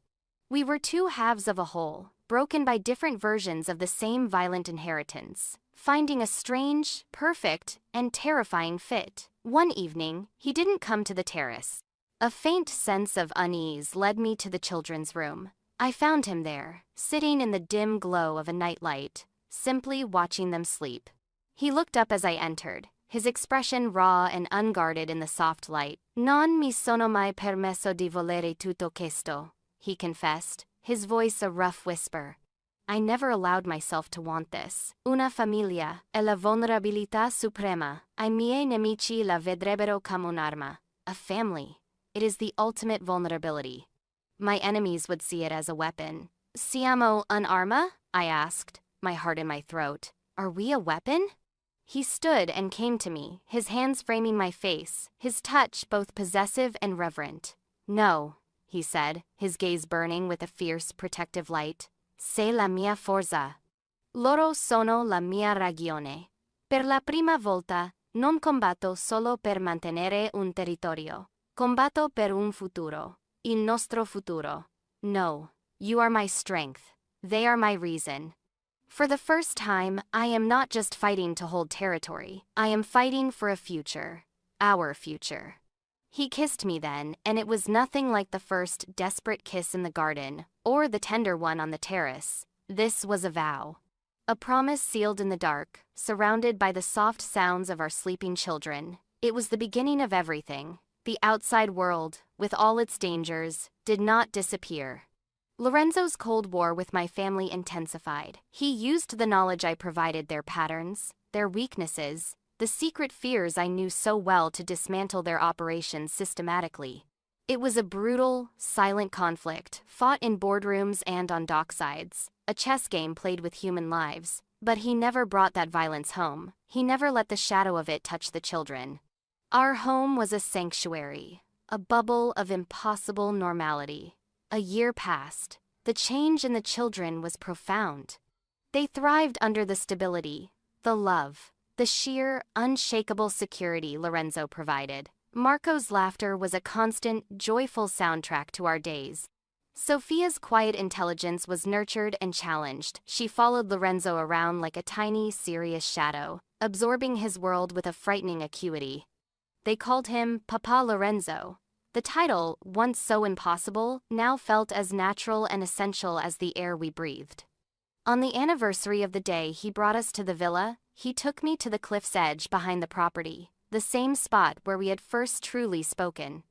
We were 2 halves of a whole, broken by different versions of the same violent inheritance, finding a strange, perfect, and terrifying fit. One evening, he didn't come to the terrace. A faint sense of unease led me to the children's room. I found him there, sitting in the dim glow of a nightlight, simply watching them sleep. He looked up as I entered, his expression raw and unguarded in the soft light. Non mi sono mai permesso di volere tutto questo, he confessed, his voice a rough whisper. I never allowed myself to want this. Una famiglia è la vulnerabilità suprema. I miei nemici la vedrebbero come un'arma. A family. It is the ultimate vulnerability. My enemies would see it as a weapon. Siamo un'arma? I asked, my heart in my throat. Are we a weapon? He stood and came to me, his hands framing my face, his touch both possessive and reverent. No, he said, his gaze burning with a fierce, protective light. Sei la mia forza. Loro sono la mia ragione. Per la prima volta, non combatto solo per mantenere un territorio. Combatto per un futuro. Il nostro futuro. No, you are my strength. They are my reason. For the first time, I am not just fighting to hold territory. I am fighting for a future. Our future. He kissed me then, and it was nothing like the first desperate kiss in the garden, or the tender one on the terrace. This was a vow. A promise sealed in the dark, surrounded by the soft sounds of our sleeping children. It was the beginning of everything. The outside world, with all its dangers, did not disappear. Lorenzo's Cold War with my family intensified. He used the knowledge I provided, their patterns, their weaknesses, the secret fears I knew so well, to dismantle their operations systematically. It was a brutal, silent conflict, fought in boardrooms and on docksides, a chess game played with human lives. But he never brought that violence home. He never let the shadow of it touch the children. Our home was a sanctuary, a bubble of impossible normality. A year passed. The change in the children was profound. They thrived under the stability, the love, the sheer, unshakable security Lorenzo provided. Marco's laughter was a constant, joyful soundtrack to our days. Sophia's quiet intelligence was nurtured and challenged. She followed Lorenzo around like a tiny, serious shadow, absorbing his world with a frightening acuity. They called him Papa Lorenzo. The title, once so impossible, now felt as natural and essential as the air we breathed. On the anniversary of the day he brought us to the villa, he took me to the cliff's edge behind the property, the same spot where we had first truly spoken.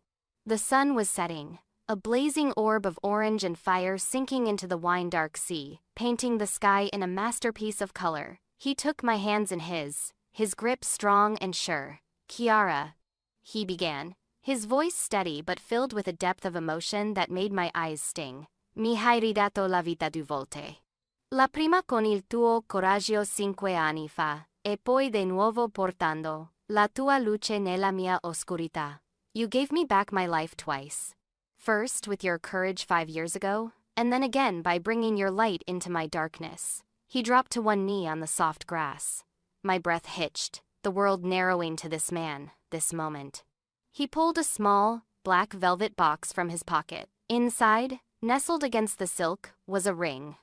The sun was setting, a blazing orb of orange and fire sinking into the wine-dark sea, painting the sky in a masterpiece of color. He took my hands in his grip strong and sure. "Chiara," he began, his voice steady but filled with a depth of emotion that made my eyes sting. "Mi hai ridato la vita 2 volte. La prima con il tuo coraggio 5 anni fa, e poi de nuovo portando la tua luce nella mia oscurità. You gave me back my life twice. First with your courage 5 years ago, and then again by bringing your light into my darkness." He dropped to one knee on the soft grass. My breath hitched, the world narrowing to this man, this moment. He pulled a small, black velvet box from his pocket. Inside, nestled against the silk, was a ring.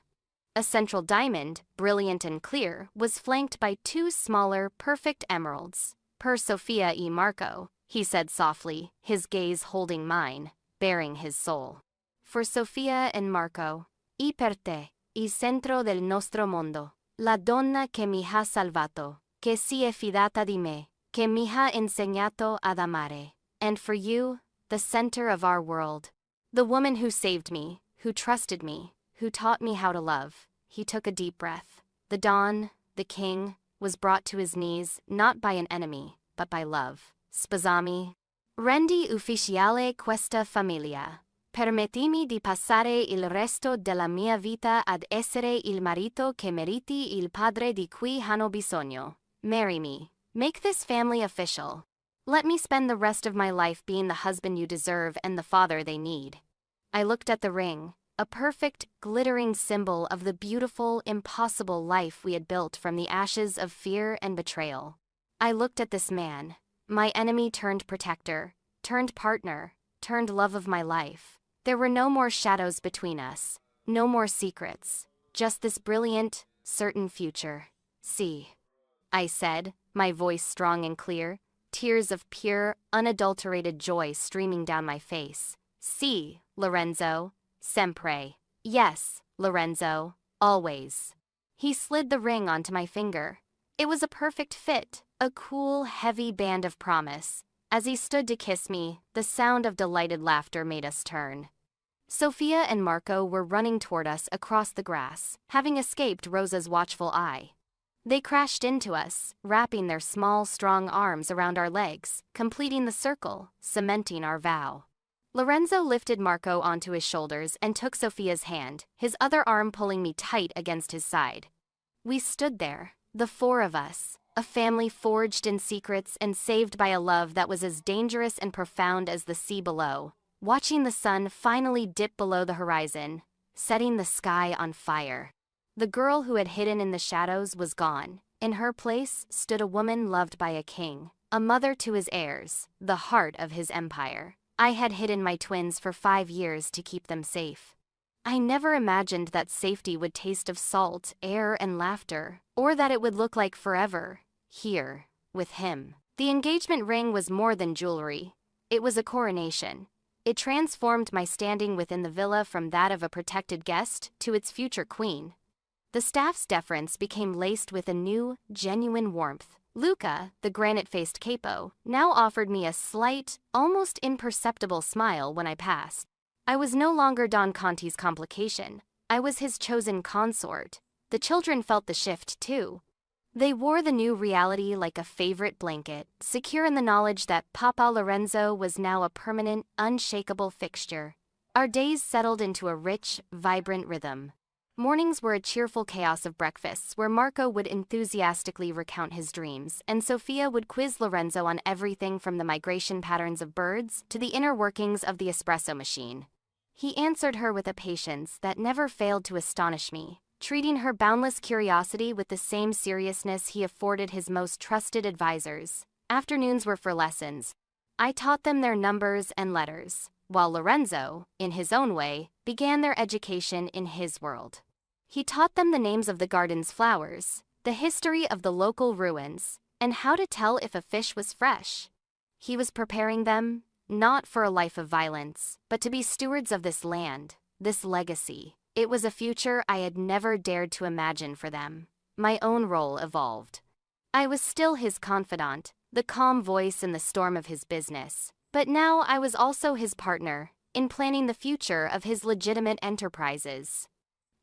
A central diamond, brilliant and clear, was flanked by 2 smaller, perfect emeralds. "Per Sofia e Marco," he said softly, his gaze holding mine, baring his soul. "For Sofia and Marco, e per te, il centro del nostro mondo, la donna che mi ha salvato, che si è fidata di me, che mi ha insegnato ad amare. And for you, the center of our world, the woman who saved me, who trusted me, who taught me how to love." He took a deep breath. The Don, the king, was brought to his knees not by an enemy, but by love. "Sposami. Rendi ufficiale questa famiglia. Permettimi di passare il resto della mia vita ad essere il marito che meriti il padre di cui hanno bisogno. Marry me. Make this family official. Let me spend the rest of my life being the husband you deserve and the father they need." I looked at the ring, a perfect, glittering symbol of the beautiful, impossible life we had built from the ashes of fear and betrayal. I looked at this man, my enemy turned protector, turned partner, turned love of my life. There were no more shadows between us, no more secrets, just this brilliant, certain future. "See," I said, my voice strong and clear, tears of pure, unadulterated joy streaming down my face. "See, Lorenzo, sempre. Yes, Lorenzo, always." He slid the ring onto my finger. It was a perfect fit, a cool, heavy band of promise. As he stood to kiss me, the sound of delighted laughter made us turn. Sofia and Marco were running toward us across the grass, having escaped Rosa's watchful eye. They crashed into us, wrapping their small, strong arms around our legs, completing the circle, cementing our vow. Lorenzo lifted Marco onto his shoulders and took Sofia's hand, his other arm pulling me tight against his side. We stood there, the 4 of us, a family forged in secrets and saved by a love that was as dangerous and profound as the sea below, watching the sun finally dip below the horizon, setting the sky on fire. The girl who had hidden in the shadows was gone. In her place stood a woman loved by a king, a mother to his heirs, the heart of his empire. I had hidden my twins for 5 years to keep them safe. I never imagined that safety would taste of salt, air, and laughter, or that it would look like forever, here, with him. The engagement ring was more than jewelry. It was a coronation. It transformed my standing within the villa from that of a protected guest to its future queen. The staff's deference became laced with a new, genuine warmth. Luca, the granite-faced capo, now offered me a slight, almost imperceptible smile when I passed. I was no longer Don Conti's complication. I was his chosen consort. The children felt the shift, too. They wore the new reality like a favorite blanket, secure in the knowledge that Papa Lorenzo was now a permanent, unshakable fixture. Our days settled into a rich, vibrant rhythm. Mornings were a cheerful chaos of breakfasts where Marco would enthusiastically recount his dreams, and Sofia would quiz Lorenzo on everything from the migration patterns of birds to the inner workings of the espresso machine. He answered her with a patience that never failed to astonish me, treating her boundless curiosity with the same seriousness he afforded his most trusted advisors. Afternoons were for lessons. I taught them their numbers and letters, while Lorenzo, in his own way, began their education in his world. He taught them the names of the garden's flowers, the history of the local ruins, and how to tell if a fish was fresh. He was preparing them, not for a life of violence, but to be stewards of this land, this legacy. It was a future I had never dared to imagine for them. My own role evolved. I was still his confidant, the calm voice in the storm of his business, but now I was also his partner in planning the future of his legitimate enterprises.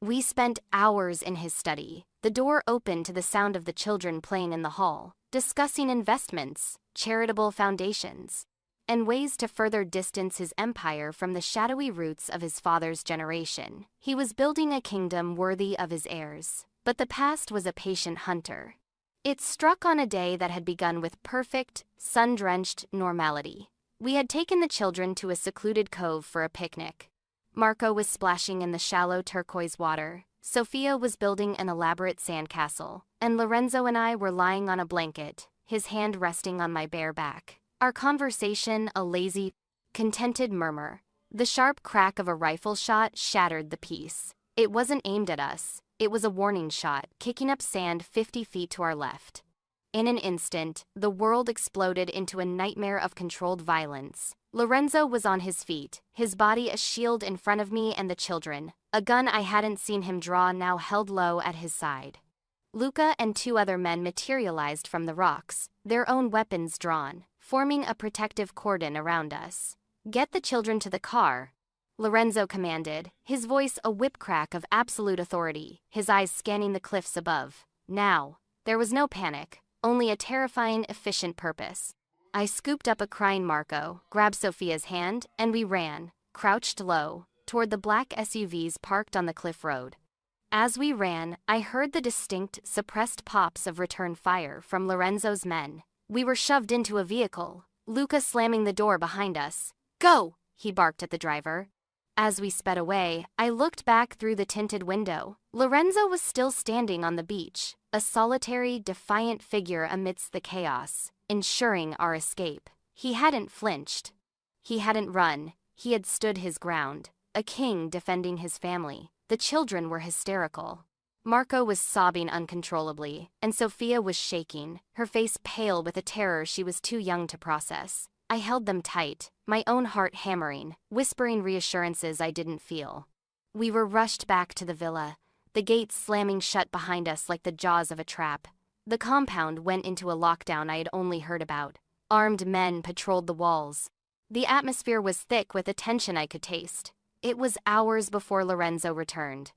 We spent hours in his study, the door open to the sound of the children playing in the hall, discussing investments, charitable foundations, and ways to further distance his empire from the shadowy roots of his father's generation. He was building a kingdom worthy of his heirs, but the past was a patient hunter. It struck on a day that had begun with perfect, sun-drenched normality. We had taken the children to a secluded cove for a picnic. Marco was splashing in the shallow turquoise water, Sofia was building an elaborate sandcastle, and Lorenzo and I were lying on a blanket, his hand resting on my bare back. Our conversation a lazy, contented murmur. The sharp crack of a rifle shot shattered the peace. It wasn't aimed at us. It was a warning shot, kicking up sand 50 feet to our left. In an instant, the world exploded into a nightmare of controlled violence. Lorenzo was on his feet, his body a shield in front of me and the children. A gun I hadn't seen him draw now held low at his side. Luca and 2 other men materialized from the rocks, their own weapons drawn, forming a protective cordon around us. "Get the children to the car," Lorenzo commanded, his voice a whip-crack of absolute authority, his eyes scanning the cliffs above. Now, there was no panic, only a terrifying, efficient purpose. I scooped up a crying Marco, grabbed Sofia's hand, and we ran, crouched low, toward the black SUVs parked on the cliff road. As we ran, I heard the distinct, suppressed pops of return fire from Lorenzo's men. We were shoved into a vehicle, Luca slamming the door behind us. "Go!" he barked at the driver. As we sped away, I looked back through the tinted window. Lorenzo was still standing on the beach, a solitary, defiant figure amidst the chaos, ensuring our escape. He hadn't flinched. He hadn't run. He had stood his ground, a king defending his family. The children were hysterical. Marco was sobbing uncontrollably, and Sofia was shaking, her face pale with a terror she was too young to process. I held them tight, my own heart hammering, whispering reassurances I didn't feel. We were rushed back to the villa, the gates slamming shut behind us like the jaws of a trap. The compound went into a lockdown I had only heard about. Armed men patrolled the walls. The atmosphere was thick with a tension I could taste. It was hours before Lorenzo returned.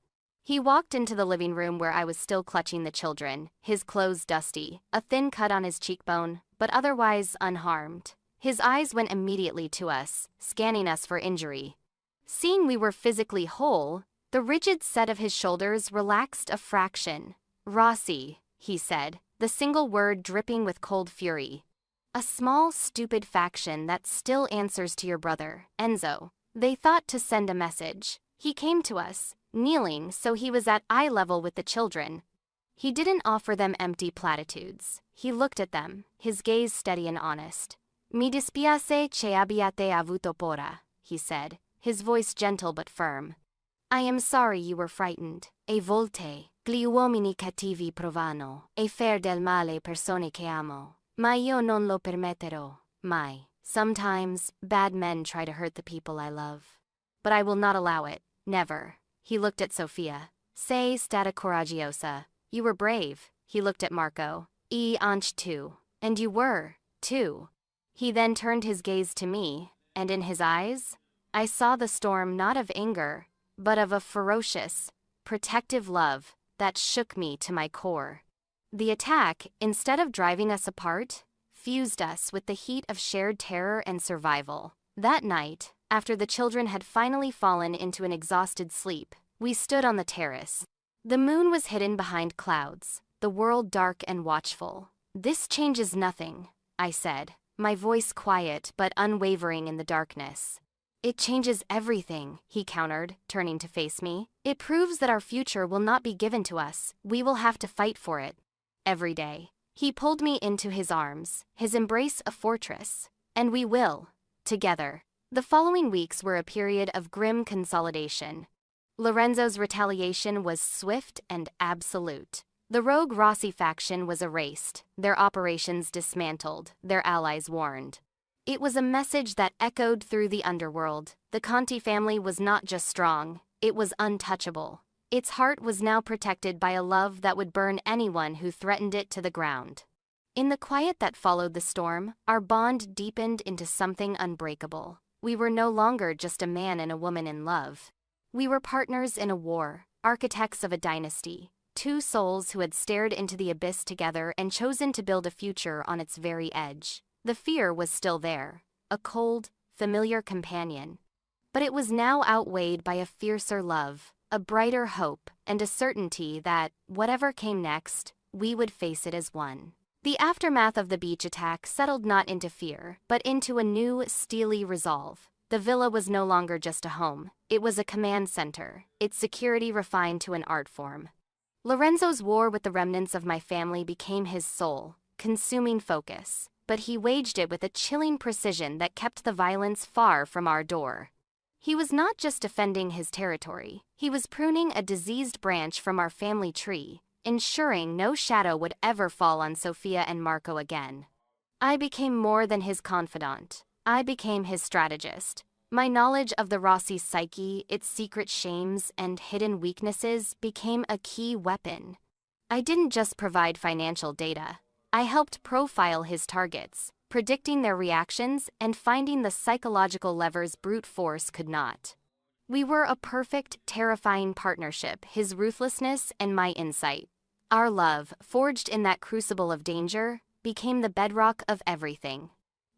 He walked into the living room where I was still clutching the children, his clothes dusty, a thin cut on his cheekbone, but otherwise unharmed. His eyes went immediately to us, scanning us for injury. Seeing we were physically whole, the rigid set of his shoulders relaxed a fraction. "Rossi," he said, the single word dripping with cold fury. "A small, stupid faction that still answers to your brother, Enzo. They thought to send a message. He came to us, kneeling so he was at eye level with the children. He didn't offer them empty platitudes. He looked at them, his gaze steady and honest. 'Mi dispiace che abbiate avuto paura,' he said, his voice gentle but firm. 'I am sorry you were frightened. E volte, gli uomini cattivi provano, e fer del male persone che amo. Ma io non lo permetterò, mai. Sometimes, bad men try to hurt the people I love. But I will not allow it, never. He looked at Sofia. Sei stata coraggiosa. You were brave. He looked at Marco. E anche tu. And you were, too. He then turned his gaze to me, and in his eyes, I saw the storm not of anger, but of a ferocious, protective love that shook me to my core. The attack, instead of driving us apart, fused us with the heat of shared terror and survival. That night, after the children had finally fallen into an exhausted sleep, we stood on the terrace. The moon was hidden behind clouds, the world dark and watchful. This changes nothing, I said, my voice quiet but unwavering in the darkness. It changes everything, he countered, turning to face me. It proves that our future will not be given to us. We will have to fight for it. Every day. He pulled me into his arms, his embrace a fortress. And we will, together. The following weeks were a period of grim consolidation. Lorenzo's retaliation was swift and absolute. The rogue Rossi faction was erased, their operations dismantled, their allies warned. It was a message that echoed through the underworld. The Conti family was not just strong, it was untouchable. Its heart was now protected by a love that would burn anyone who threatened it to the ground. In the quiet that followed the storm, our bond deepened into something unbreakable. We were no longer just a man and a woman in love. We were partners in a war, architects of a dynasty, two souls who had stared into the abyss together and chosen to build a future on its very edge. The fear was still there, a cold, familiar companion. But it was now outweighed by a fiercer love, a brighter hope, and a certainty that, whatever came next, we would face it as one. The aftermath of the beach attack settled not into fear, but into a new, steely resolve. The villa was no longer just a home, it was a command center, its security refined to an art form. Lorenzo's war with the remnants of my family became his sole, consuming focus, but he waged it with a chilling precision that kept the violence far from our door. He was not just defending his territory, he was pruning a diseased branch from our family tree, ensuring no shadow would ever fall on Sofia and Marco again. I became more than his confidant. I became his strategist. My knowledge of the Rossi psyche, its secret shames, and hidden weaknesses became a key weapon. I didn't just provide financial data. I helped profile his targets, predicting their reactions and finding the psychological levers brute force could not. We were a perfect, terrifying partnership, his ruthlessness and my insight. Our love, forged in that crucible of danger, became the bedrock of everything.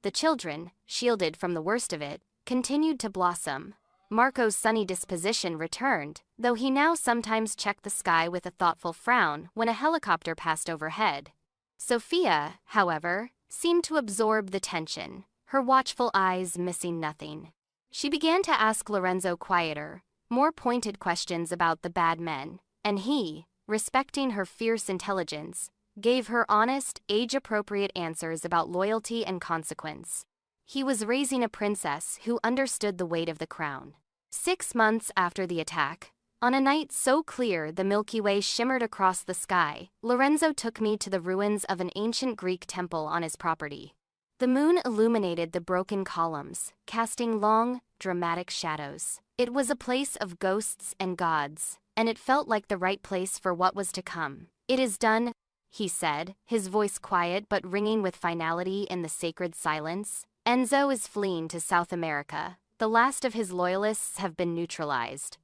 The children, shielded from the worst of it, continued to blossom. Marco's sunny disposition returned, though he now sometimes checked the sky with a thoughtful frown when a helicopter passed overhead. Sofia, however, seemed to absorb the tension, her watchful eyes missing nothing. She began to ask Lorenzo quieter, more pointed questions about the bad men, and he, respecting her fierce intelligence, gave her honest, age-appropriate answers about loyalty and consequence. He was raising a princess who understood the weight of the crown. 6 months after the attack, on a night so clear the Milky Way shimmered across the sky, Lorenzo took me to the ruins of an ancient Greek temple on his property. The moon illuminated the broken columns, casting long, dramatic shadows. It was a place of ghosts and gods, and it felt like the right place for what was to come. "It is done," he said, his voice quiet but ringing with finality in the sacred silence. "Enzo is fleeing to South America. The last of his loyalists have been neutralized.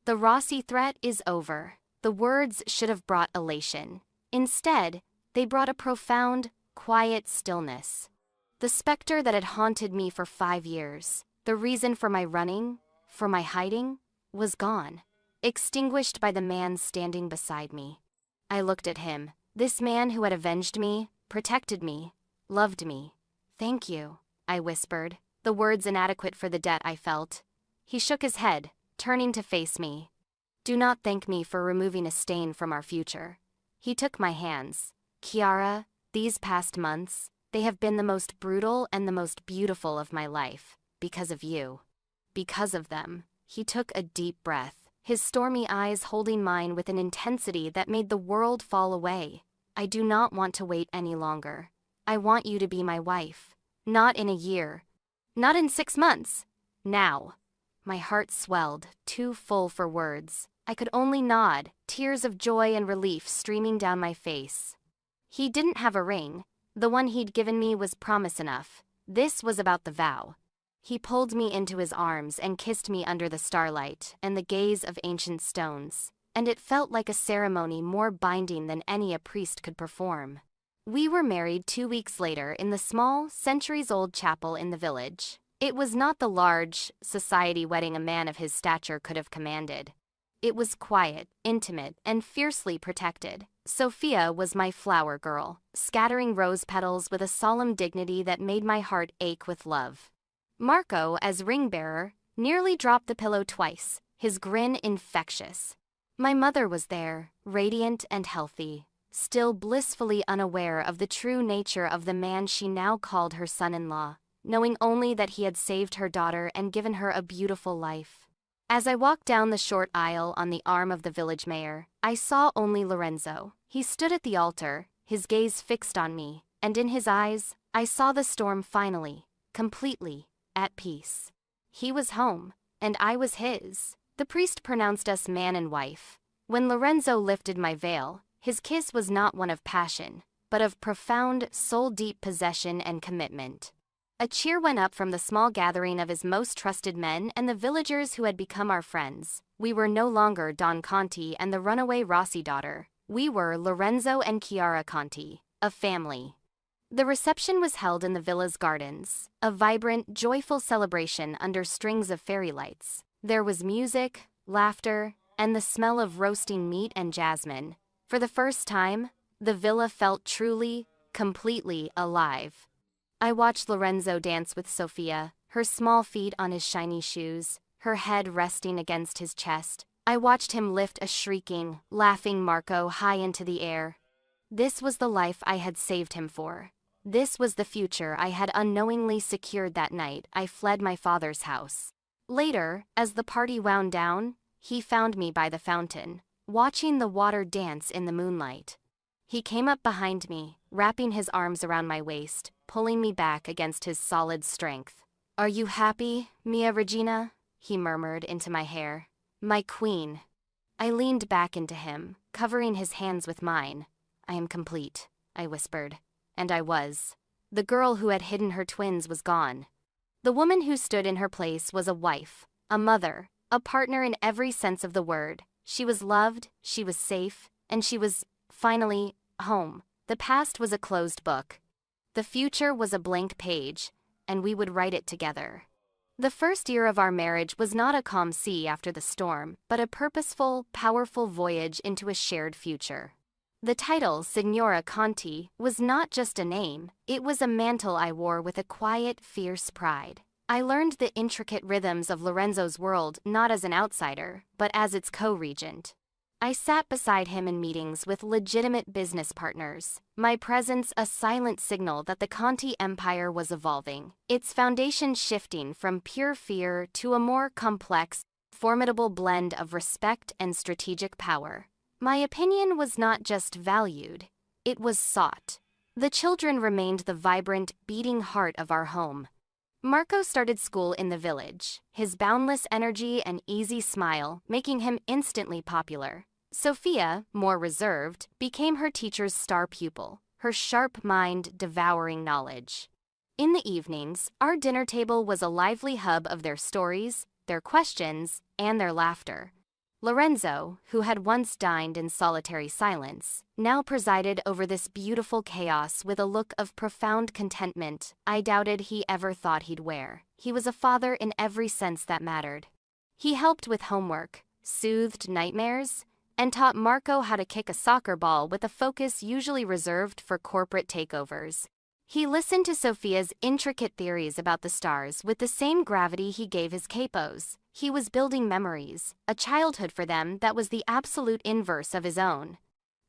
The Rossi threat is over." The words should have brought elation. Instead, they brought a profound, quiet stillness. The specter that had haunted me for 5 years, the reason for my running, for my hiding, was gone, extinguished by the man standing beside me. I looked at him, this man who had avenged me, protected me, loved me. "Thank you," I whispered, the words inadequate for the debt I felt. He shook his head, turning to face me. "Do not thank me for removing a stain from our future." He took my hands. "Chiara, these past months, they have been the most brutal and the most beautiful of my life, because of you. Because of them." He took a deep breath, his stormy eyes holding mine with an intensity that made the world fall away. "I do not want to wait any longer. I want you to be my wife. Not in a year, Not in 6 months. Now. My heart swelled, too full for words. I could only nod, tears of joy and relief streaming down my face. He didn't have a ring. The one he'd given me was promise enough. This was about the vow. He pulled me into his arms and kissed me under the starlight and the gaze of ancient stones, and it felt like a ceremony more binding than any a priest could perform. We were married 2 weeks later in the small, centuries-old chapel in the village. It was not the large, society wedding a man of his stature could have commanded. It was quiet, intimate, and fiercely protected. Sophia was my flower girl, scattering rose petals with a solemn dignity that made my heart ache with love. Marco, as ring-bearer, nearly dropped the pillow twice, his grin infectious. My mother was there, radiant and healthy, still blissfully unaware of the true nature of the man she now called her son-in-law, knowing only that he had saved her daughter and given her a beautiful life. As I walked down the short aisle on the arm of the village mayor, I saw only Lorenzo. He stood at the altar, his gaze fixed on me, and in his eyes, I saw the storm finally, completely, at peace. He was home, and I was his. The priest pronounced us man and wife. When Lorenzo lifted my veil, his kiss was not one of passion, but of profound, soul-deep possession and commitment. A cheer went up from the small gathering of his most trusted men and the villagers who had become our friends. We were no longer Don Conti and the runaway Rossi daughter. We were Lorenzo and Chiara Conti, a family. The reception was held in the villa's gardens, a vibrant, joyful celebration under strings of fairy lights. There was music, laughter, and the smell of roasting meat and jasmine. For the first time, the villa felt truly, completely alive. I watched Lorenzo dance with Sophia, her small feet on his shiny shoes, her head resting against his chest. I watched him lift a shrieking, laughing Marco high into the air. This was the life I had saved him for. This was the future I had unknowingly secured that night I fled my father's house. Later, as the party wound down, he found me by the fountain, watching the water dance in the moonlight. He came up behind me, wrapping his arms around my waist, pulling me back against his solid strength. "Are you happy, Mia Regina?" he murmured into my hair. "My queen." I leaned back into him, covering his hands with mine. "I am complete," I whispered. And I was. The girl who had hidden her twins was gone. The woman who stood in her place was a wife, a mother, a partner in every sense of the word. She was loved, she was safe, and she was, finally, home. The past was a closed book. The future was a blank page, and we would write it together. The first year of our marriage was not a calm sea after the storm, but a purposeful, powerful voyage into a shared future. The title, Signora Conti, was not just a name, it was a mantle I wore with a quiet, fierce pride. I learned the intricate rhythms of Lorenzo's world not as an outsider, but as its co-regent. I sat beside him in meetings with legitimate business partners, my presence a silent signal that the Conti empire was evolving, its foundation shifting from pure fear to a more complex, formidable blend of respect and strategic power. My opinion was not just valued, it was sought. The children remained the vibrant, beating heart of our home. Marco started school in the village, his boundless energy and easy smile making him instantly popular. Sophia, more reserved, became her teacher's star pupil, her sharp mind devouring knowledge. In the evenings, our dinner table was a lively hub of their stories, their questions, and their laughter. Lorenzo, who had once dined in solitary silence, now presided over this beautiful chaos with a look of profound contentment I doubted he ever thought he'd wear. He was a father in every sense that mattered. He helped with homework, soothed nightmares, and taught Marco how to kick a soccer ball with a focus usually reserved for corporate takeovers. He listened to Sophia's intricate theories about the stars with the same gravity he gave his capos. He was building memories, a childhood for them that was the absolute inverse of his own.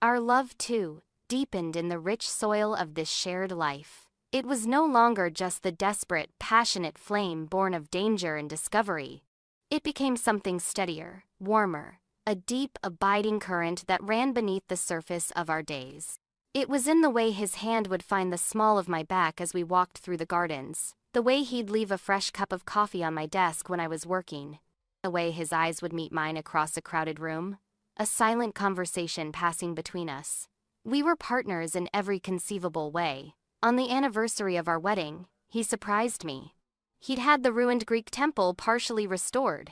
Our love, too, deepened in the rich soil of this shared life. It was no longer just the desperate, passionate flame born of danger and discovery. It became something steadier, warmer, a deep, abiding current that ran beneath the surface of our days. It was in the way his hand would find the small of my back as we walked through the gardens, the way he'd leave a fresh cup of coffee on my desk when I was working, the way his eyes would meet mine across a crowded room, a silent conversation passing between us. We were partners in every conceivable way. On the anniversary of our wedding, he surprised me. He'd had the ruined Greek temple partially restored.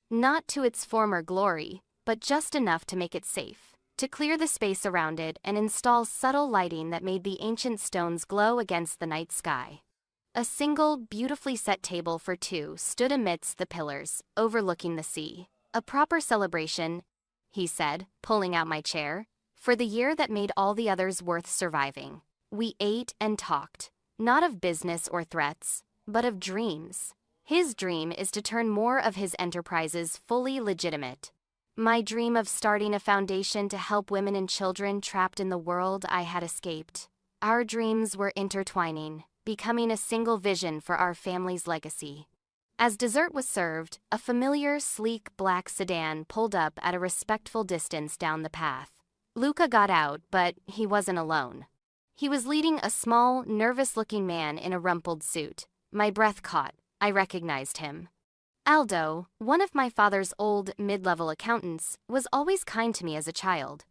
Not to its former glory, but just enough to make it safe, to clear the space around it and install subtle lighting that made the ancient stones glow against the night sky. A single, beautifully set table for two stood amidst the pillars, overlooking the sea. A proper celebration, he said, pulling out my chair, for the year that made all the others worth surviving. We ate and talked, not of business or threats, but of dreams. His dream is to turn more of his enterprises fully legitimate. My dream of starting a foundation to help women and children trapped in the world I had escaped. Our dreams were intertwining, becoming a single vision for our family's legacy. As dessert was served, a familiar, sleek black sedan pulled up at a respectful distance down the path. Luca got out, but he wasn't alone. He was leading a small, nervous-looking man in a rumpled suit. My breath caught. I recognized him. Aldo, one of my father's old, mid-level accountants, was always kind to me as a child.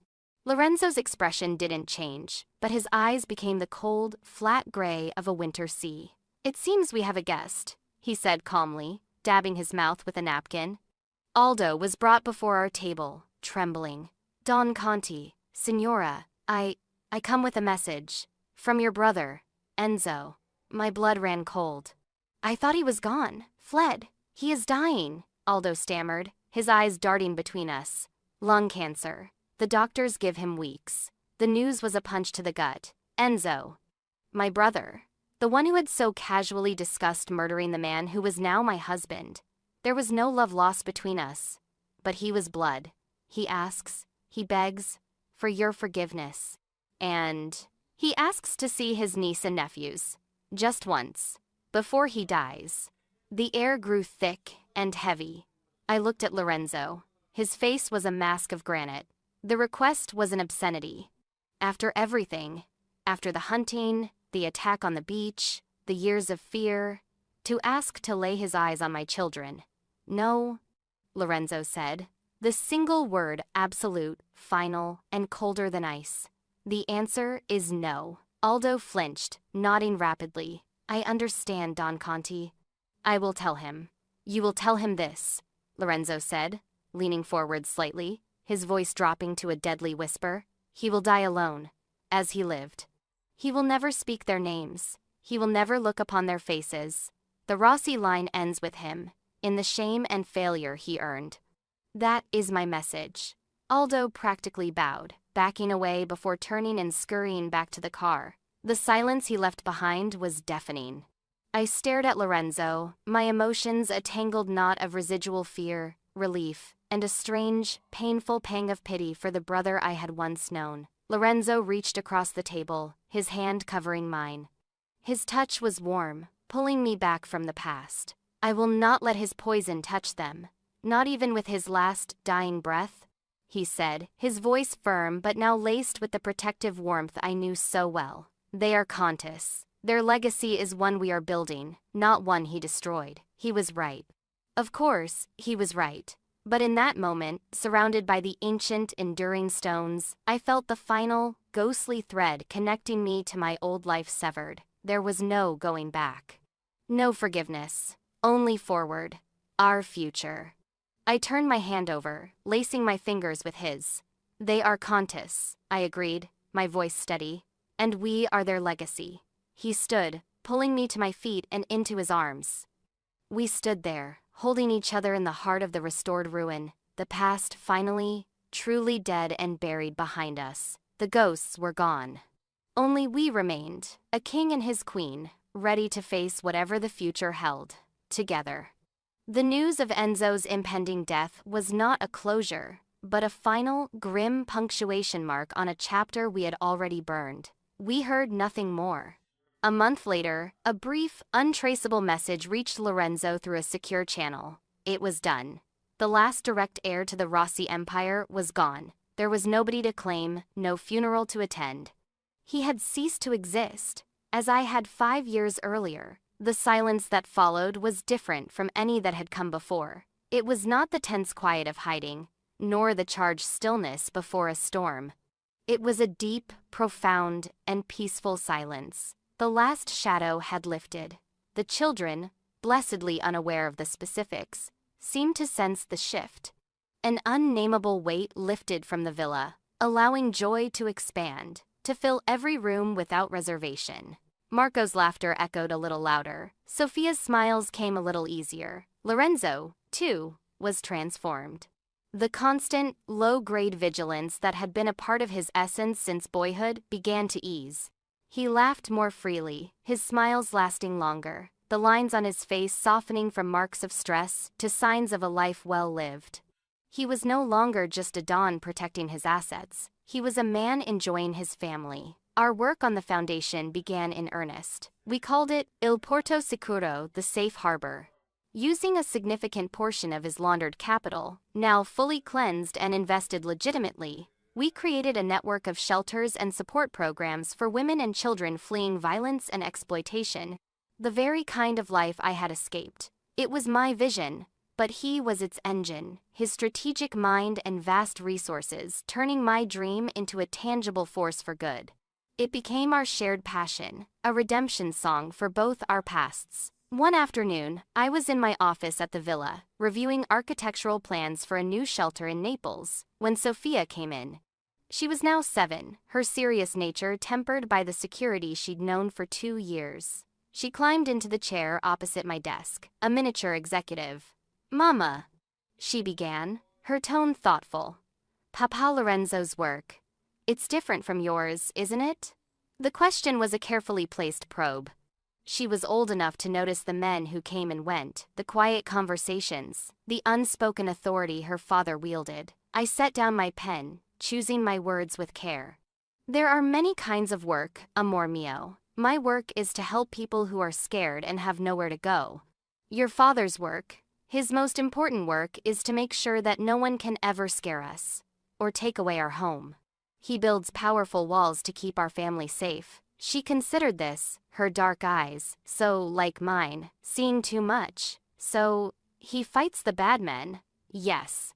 Lorenzo's expression didn't change, but his eyes became the cold, flat gray of a winter sea. "It seems we have a guest," he said calmly, dabbing his mouth with a napkin. Aldo was brought before our table, trembling. "Don Conti, Signora, I come with a message. From your brother, Enzo." My blood ran cold. "I thought he was gone, fled. He is dying," Aldo stammered, his eyes darting between us. "Lung cancer. The doctors give him weeks." The news was a punch to the gut. Enzo, my brother, the one who had so casually discussed murdering the man who was now my husband. There was no love lost between us, but he was blood. He asks, he begs, for your forgiveness. And he asks to see his niece and nephews. Just once. Before he dies. The air grew thick and heavy. I looked at Lorenzo. His face was a mask of granite. The request was an obscenity. After everything, after the hunting, the attack on the beach, the years of fear, to ask to lay his eyes on my children. "No," Lorenzo said. The single word, absolute, final, and colder than ice. "The answer is no." Aldo flinched, nodding rapidly. "I understand, Don Conti. I will tell him." "You will tell him this," Lorenzo said, leaning forward slightly, his voice dropping to a deadly whisper. "He will die alone, as he lived. He will never speak their names. He will never look upon their faces. The Rossi line ends with him, in the shame and failure he earned. That is my message." Aldo practically bowed, backing away before turning and scurrying back to the car. The silence he left behind was deafening. I stared at Lorenzo, my emotions a tangled knot of residual fear, relief, and a strange, painful pang of pity for the brother I had once known. Lorenzo reached across the table, his hand covering mine. His touch was warm, pulling me back from the past. "I will not let his poison touch them, not even with his last, dying breath," he said, his voice firm but now laced with the protective warmth I knew so well. "They are Contis. Their legacy is one we are building, not one he destroyed." He was right. Of course, he was right. But in that moment, surrounded by the ancient, enduring stones, I felt the final, ghostly thread connecting me to my old life severed. There was no going back. No forgiveness. Only forward. Our future. I turned my hand over, lacing my fingers with his. "They are Contis," I agreed, my voice steady. "And we are their legacy." He stood, pulling me to my feet and into his arms. We stood there, holding each other in the heart of the restored ruin, the past finally, truly dead and buried behind us. The ghosts were gone. Only we remained, a king and his queen, ready to face whatever the future held, together. The news of Enzo's impending death was not a closure, but a final, grim punctuation mark on a chapter we had already burned. We heard nothing more. A month later, a brief, untraceable message reached Lorenzo through a secure channel. It was done. The last direct heir to the Rossi empire was gone. There was nobody to claim, no funeral to attend. He had ceased to exist, as I had 5 years earlier. The silence that followed was different from any that had come before. It was not the tense quiet of hiding, nor the charged stillness before a storm. It was a deep, profound, and peaceful silence. The last shadow had lifted. The children, blessedly unaware of the specifics, seemed to sense the shift. An unnameable weight lifted from the villa, allowing joy to expand, to fill every room without reservation. Marco's laughter echoed a little louder. Sophia's smiles came a little easier. Lorenzo, too, was transformed. The constant, low-grade vigilance that had been a part of his essence since boyhood began to ease. He laughed more freely, his smiles lasting longer, the lines on his face softening from marks of stress to signs of a life well lived. He was no longer just a don protecting his assets. He was a man enjoying his family. Our work on the foundation began in earnest. We called it Il Porto Sicuro, the safe harbor. Using a significant portion of his laundered capital, now fully cleansed and invested legitimately, we created a network of shelters and support programs for women and children fleeing violence and exploitation, the very kind of life I had escaped. It was my vision, but he was its engine, his strategic mind and vast resources turning my dream into a tangible force for good. It became our shared passion, a redemption song for both our pasts. One afternoon, I was in my office at the villa, reviewing architectural plans for a new shelter in Naples, when Sophia came in. She was now 7, her serious nature tempered by the security she'd known for 2 years. She climbed into the chair opposite my desk, a miniature executive. "Mama," she began, her tone thoughtful. "Papa Lorenzo's work. It's different from yours, isn't it?" The question was a carefully placed probe. She was old enough to notice the men who came and went, the quiet conversations, the unspoken authority her father wielded. I set down my pen, choosing my words with care. "There are many kinds of work, amor mio. My work is to help people who are scared and have nowhere to go. Your father's work, his most important work, is to make sure that no one can ever scare us, or take away our home. He builds powerful walls to keep our family safe." She considered this, her dark eyes, so like mine, seeing too much. "So, he fights the bad men?" "Yes,"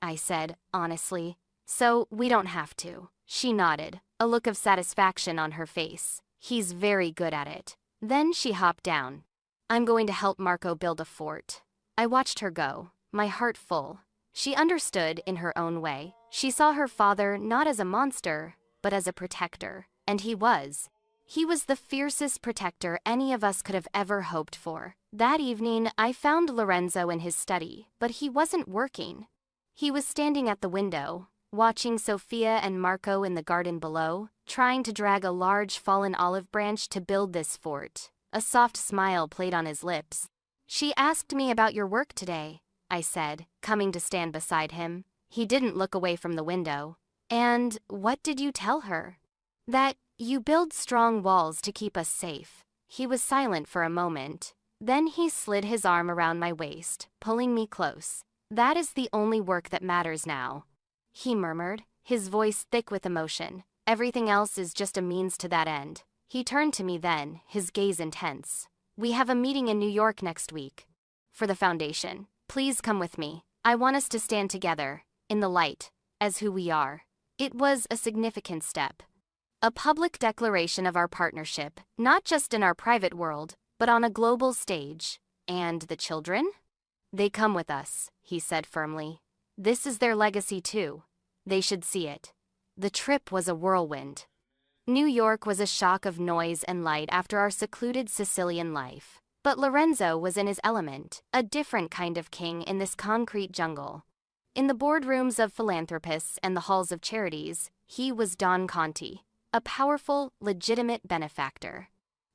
I said, honestly. "So, we don't have to." She nodded, a look of satisfaction on her face. "He's very good at it." Then she hopped down. "I'm going to help Marco build a fort." I watched her go, my heart full. She understood in her own way. She saw her father not as a monster, but as a protector. And he was. He was the fiercest protector any of us could have ever hoped for. That evening, I found Lorenzo in his study, but he wasn't working. He was standing at the window, watching Sophia and Marco in the garden below, trying to drag a large fallen olive branch to build this fort. A soft smile played on his lips. "She asked me about your work today," I said, coming to stand beside him. He didn't look away from the window. "And what did you tell her?" "That you build strong walls to keep us safe." He was silent for a moment. Then he slid his arm around my waist, pulling me close. "That is the only work that matters now," he murmured, his voice thick with emotion. "Everything else is just a means to that end." He turned to me then, his gaze intense. "We have a meeting in New York next week. For the foundation. Please come with me. I want us to stand together, in the light, as who we are." It was a significant step. A public declaration of our partnership, not just in our private world, but on a global stage. "And the children?" "They come with us," he said firmly. "This is their legacy too. They should see it." The trip was a whirlwind. New York was a shock of noise and light after our secluded Sicilian life. But Lorenzo was in his element, a different kind of king in this concrete jungle. In the boardrooms of philanthropists and the halls of charities, he was Don Conti, a powerful, legitimate benefactor.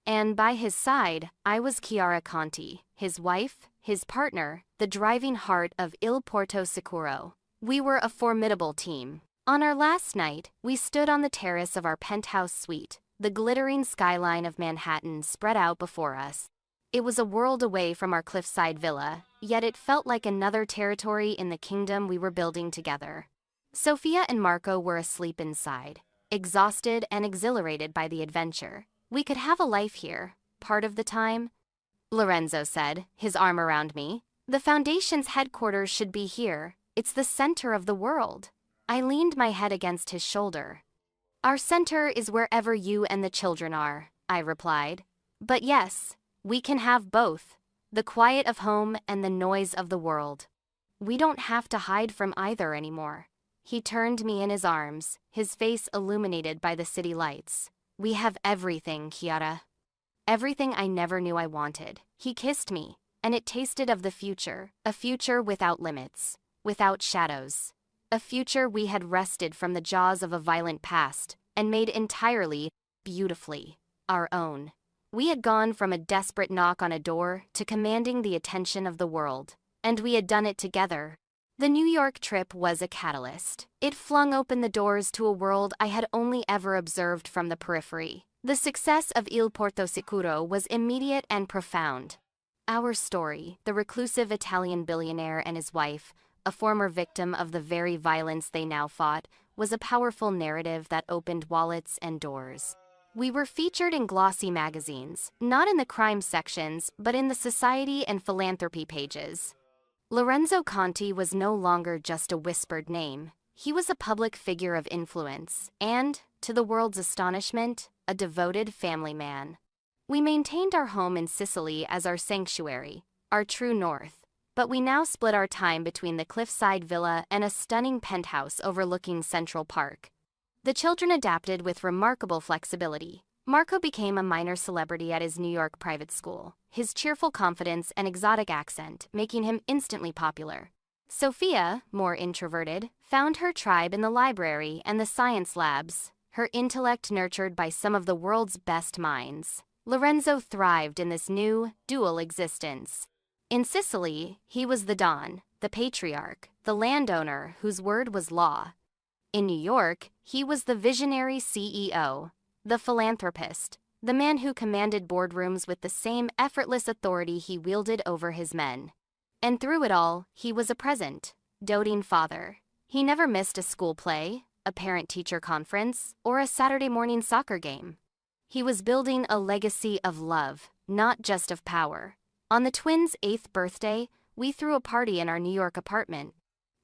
And by his side, I was Chiara Conti, his wife, his partner, the driving heart of Il Porto Sicuro. We were a formidable team. On our last night, we stood on the terrace of our penthouse suite, the glittering skyline of Manhattan spread out before us. It was a world away from our cliffside villa, yet it felt like another territory in the kingdom we were building together. Sophia and Marco were asleep inside. exhausted and exhilarated by the adventure. We could have a life here, part of the time, Lorenzo said, his arm around me. The Foundation's headquarters should be here. It's the center of the world. I leaned my head against his shoulder. Our center is wherever you and the children are, I replied. But yes, we can have both, the quiet of home and the noise of the world. We don't have to hide from either anymore. He turned me in his arms, his face illuminated by the city lights. We have everything, Chiara. Everything I never knew I wanted. He kissed me, and it tasted of the future, a future without limits, without shadows. A future we had wrested from the jaws of a violent past and made entirely, beautifully, our own. We had gone from a desperate knock on a door to commanding the attention of the world, and we had done it together. The New York trip was a catalyst. It flung open the doors to a world I had only ever observed from the periphery. The success of Il Porto Sicuro was immediate and profound. Our story, the reclusive Italian billionaire and his wife, a former victim of the very violence they now fought, was a powerful narrative that opened wallets and doors. We were featured in glossy magazines, not in the crime sections, but in the society and philanthropy pages. Lorenzo Conti was no longer just a whispered name. He was a public figure of influence, and, to the world's astonishment, a devoted family man. We maintained our home in Sicily as our sanctuary, our true north, but we now split our time between the cliffside villa and a stunning penthouse overlooking Central Park. The children adapted with remarkable flexibility. Marco became a minor celebrity at his New York private school, his cheerful confidence and exotic accent making him instantly popular. Sophia, more introverted, found her tribe in the library and the science labs, her intellect nurtured by some of the world's best minds. Lorenzo thrived in this new, dual existence. In Sicily, he was the Don, the patriarch, the landowner whose word was law. In New York, he was the visionary CEO, the philanthropist, the man who commanded boardrooms with the same effortless authority he wielded over his men. And through it all, he was a present, doting father. He never missed a school play, a parent-teacher conference, or a Saturday morning soccer game. He was building a legacy of love, not just of power. On the twins' 8th birthday, we threw a party in our New York apartment.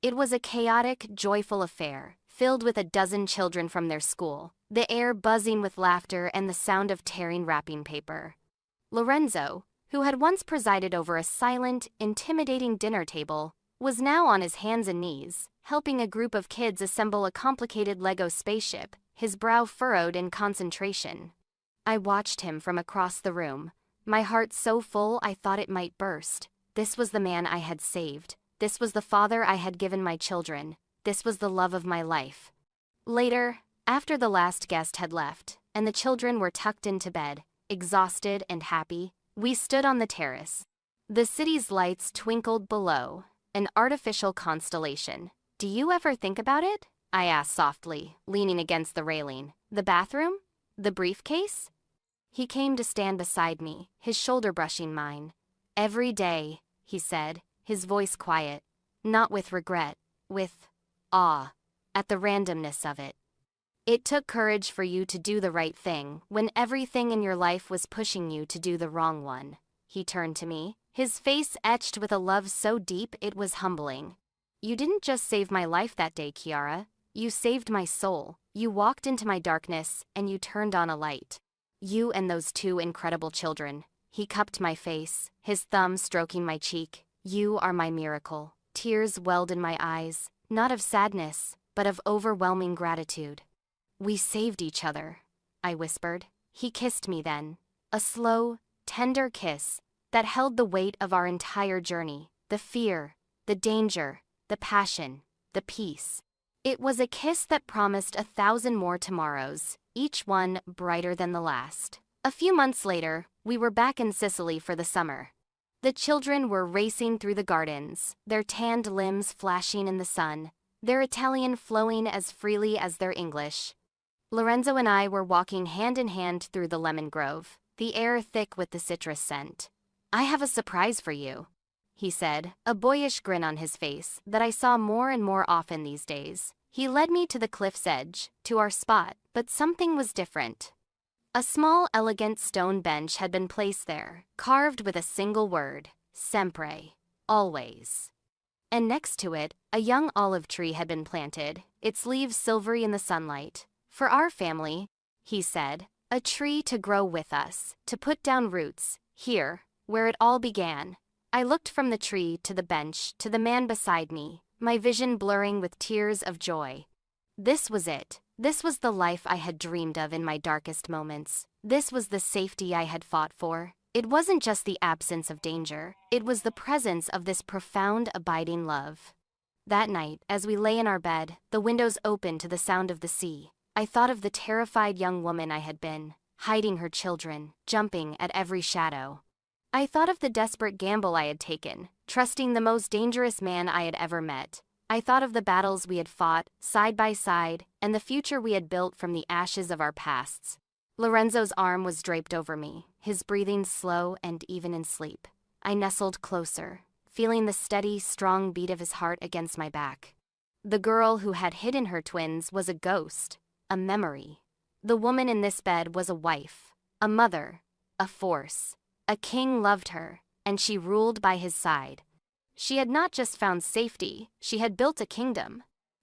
It was a chaotic, joyful affair, filled with a dozen children from their school, the air buzzing with laughter and the sound of tearing wrapping paper. Lorenzo, who had once presided over a silent, intimidating dinner table, was now on his hands and knees, helping a group of kids assemble a complicated Lego spaceship, his brow furrowed in concentration. I watched him from across the room, my heart so full I thought it might burst. This was the man I had saved. This was the father I had given my children. This was the love of my life. Later, after the last guest had left, and the children were tucked into bed, exhausted and happy, we stood on the terrace. The city's lights twinkled below, an artificial constellation. Do you ever think about it? I asked softly, leaning against the railing. The bathroom? The briefcase? He came to stand beside me, his shoulder brushing mine. Every day, he said, his voice quiet, not with regret, with awe, at the randomness of it. It took courage for you to do the right thing when everything in your life was pushing you to do the wrong one. He turned to me, his face etched with a love so deep it was humbling. You didn't just save my life that day, Chiara. You saved my soul. You walked into my darkness, and you turned on a light. You and those 2 incredible children. He cupped my face, his thumb stroking my cheek. You are my miracle. Tears welled in my eyes, not of sadness, but of overwhelming gratitude. We saved each other, I whispered. He kissed me then, a slow, tender kiss that held the weight of our entire journey, the fear, the danger, the passion, the peace. It was a kiss that promised 1,000 more tomorrows, each one brighter than the last. A few months later, we were back in Sicily for the summer. The children were racing through the gardens, their tanned limbs flashing in the sun, their Italian flowing as freely as their English. Lorenzo and I were walking hand in hand through the lemon grove, the air thick with the citrus scent. I have a surprise for you, he said, a boyish grin on his face that I saw more and more often these days. He led me to the cliff's edge, to our spot, but something was different. A small, elegant stone bench had been placed there, carved with a single word, sempre, always. And next to it, a young olive tree had been planted, its leaves silvery in the sunlight. For our family, he said, a tree to grow with us, to put down roots, here, where it all began. I looked from the tree to the bench, to the man beside me, my vision blurring with tears of joy. This was it. This was the life I had dreamed of in my darkest moments. This was the safety I had fought for. It wasn't just the absence of danger, it was the presence of this profound, abiding love. That night, as we lay in our bed, the windows open to the sound of the sea, I thought of the terrified young woman I had been, hiding her children, jumping at every shadow. I thought of the desperate gamble I had taken, trusting the most dangerous man I had ever met. I thought of the battles we had fought, side by side, and the future we had built from the ashes of our pasts. Lorenzo's arm was draped over me, his breathing slow and even in sleep. I nestled closer, feeling the steady, strong beat of his heart against my back. The girl who had hidden her twins was a ghost, a memory. The woman in this bed was a wife, a mother, a force. A king loved her, and she ruled by his side. She had not just found safety, she had built a kingdom.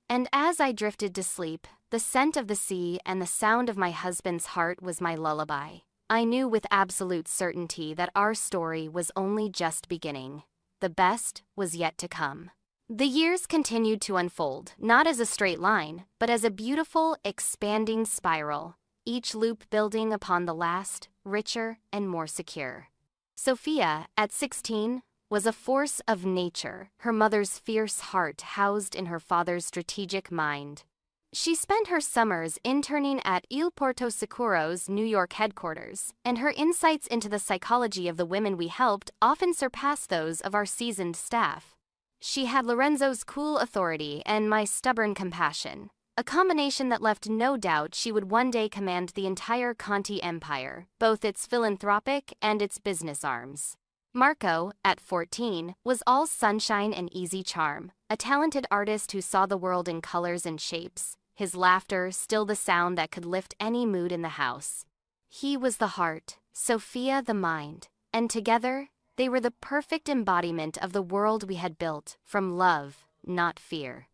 And as I drifted to sleep, the scent of the sea and the sound of my husband's heart was my lullaby. I knew with absolute certainty that our story was only just beginning. The best was yet to come. The years continued to unfold, not as a straight line, but as a beautiful, expanding spiral, each loop building upon the last, richer and more secure. Sophia, at 16, was a force of nature, her mother's fierce heart housed in her father's strategic mind. She spent her summers interning at Il Porto Sicuro's New York headquarters, and her insights into the psychology of the women we helped often surpassed those of our seasoned staff. She had Lorenzo's cool authority and my stubborn compassion, a combination that left no doubt she would one day command the entire Conti empire, both its philanthropic and its business arms. Marco, at 14, was all sunshine and easy charm, a talented artist who saw the world in colors and shapes, his laughter still the sound that could lift any mood in the house. He was the heart, Sophia the mind, and together, they were the perfect embodiment of the world we had built, from love, not fear.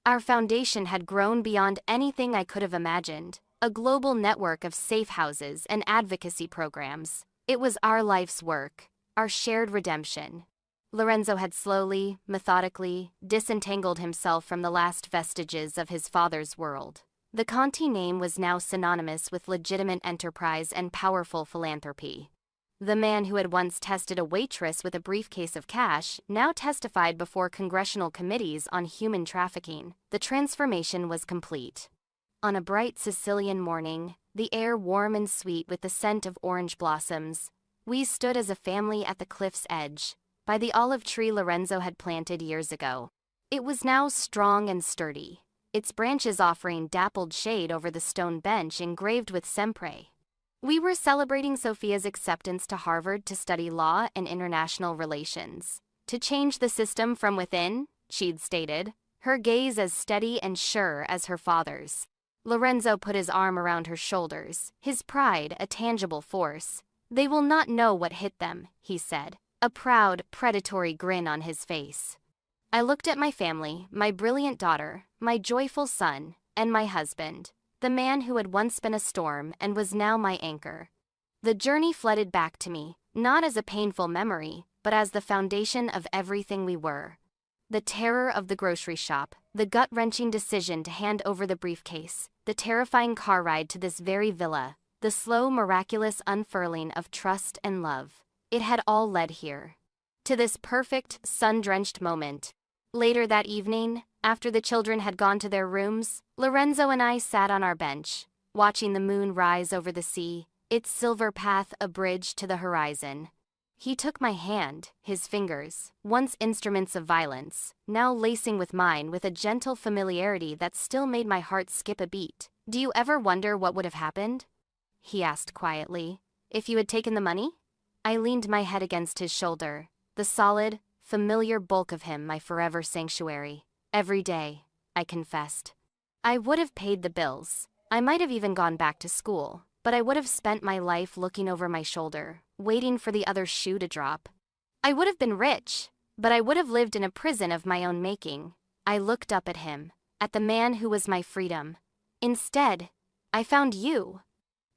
Our foundation had grown beyond anything I could have imagined, a global network of safe houses and advocacy programs. It was our life's work, our shared redemption. Lorenzo had slowly, methodically, disentangled himself from the last vestiges of his father's world. The Conti name was now synonymous with legitimate enterprise and powerful philanthropy. The man who had once tested a waitress with a briefcase of cash now testified before congressional committees on human trafficking. The transformation was complete. On a bright Sicilian morning, the air warm and sweet with the scent of orange blossoms, we stood as a family at the cliff's edge, by the olive tree Lorenzo had planted years ago. It was now strong and sturdy, its branches offering dappled shade over the stone bench engraved with sempre. We were celebrating Sophia's acceptance to Harvard to study law and international relations. To change the system from within, she'd stated, her gaze as steady and sure as her father's. Lorenzo put his arm around her shoulders, his pride a tangible force. They will not know what hit them, he said, a proud, predatory grin on his face. I looked at my family, my brilliant daughter, my joyful son, and my husband. The man who had once been a storm and was now my anchor. The journey flooded back to me, not as a painful memory, but as the foundation of everything we were. The terror of the grocery shop, the gut-wrenching decision to hand over the briefcase, the terrifying car ride to this very villa, the slow, miraculous unfurling of trust and love. It had all led here. To this perfect, sun-drenched moment. Later that evening, after the children had gone to their rooms, Lorenzo and I sat on our bench, watching the moon rise over the sea, its silver path a bridge to the horizon. He took my hand, his fingers, once instruments of violence, now lacing with mine with a gentle familiarity that still made my heart skip a beat. "Do you ever wonder what would have happened?" he asked quietly. "If you had taken the money?" I leaned my head against his shoulder, the solid, familiar bulk of him my forever sanctuary. "Every day," I confessed. I would have paid the bills. I might have even gone back to school, but I would have spent my life looking over my shoulder, waiting for the other shoe to drop. I would have been rich, but I would have lived in a prison of my own making. I looked up at him, at the man who was my freedom. Instead, I found you.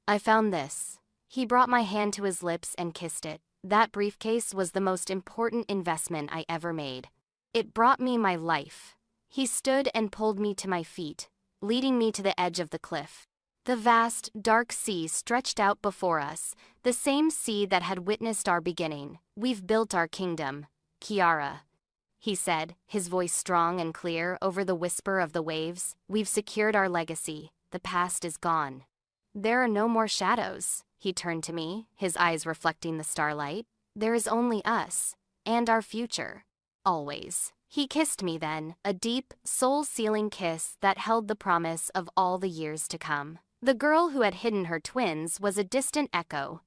I found this. He brought my hand to his lips and kissed it. That briefcase was the most important investment I ever made. It brought me my life. He stood and pulled me to my feet, leading me to the edge of the cliff. The vast, dark sea stretched out before us, the same sea that had witnessed our beginning. We've built our kingdom, Kiara, he said, his voice strong and clear over the whisper of the waves. We've secured our legacy. The past is gone. There are no more shadows. He turned to me, his eyes reflecting the starlight. There is only us, and our future. Always. He kissed me then, a deep, soul-sealing kiss that held the promise of all the years to come. The girl who had hidden her twins was a distant echo.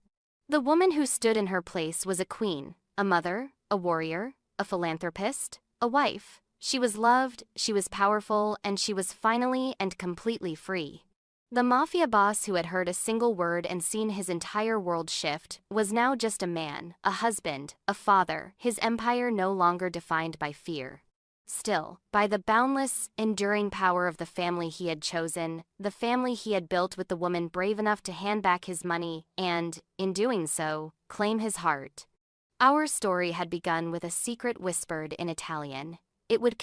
The woman who stood in her place was a queen, a mother, a warrior, a philanthropist, a wife. She was loved, she was powerful, and she was finally and completely free. The mafia boss who had heard a single word and seen his entire world shift was now just a man, a husband, a father, his empire no longer defined by fear. Still, by the boundless, enduring power of the family he had chosen, the family he had built with the woman brave enough to hand back his money and, in doing so, claim his heart. Our story had begun with a secret whispered in Italian. It would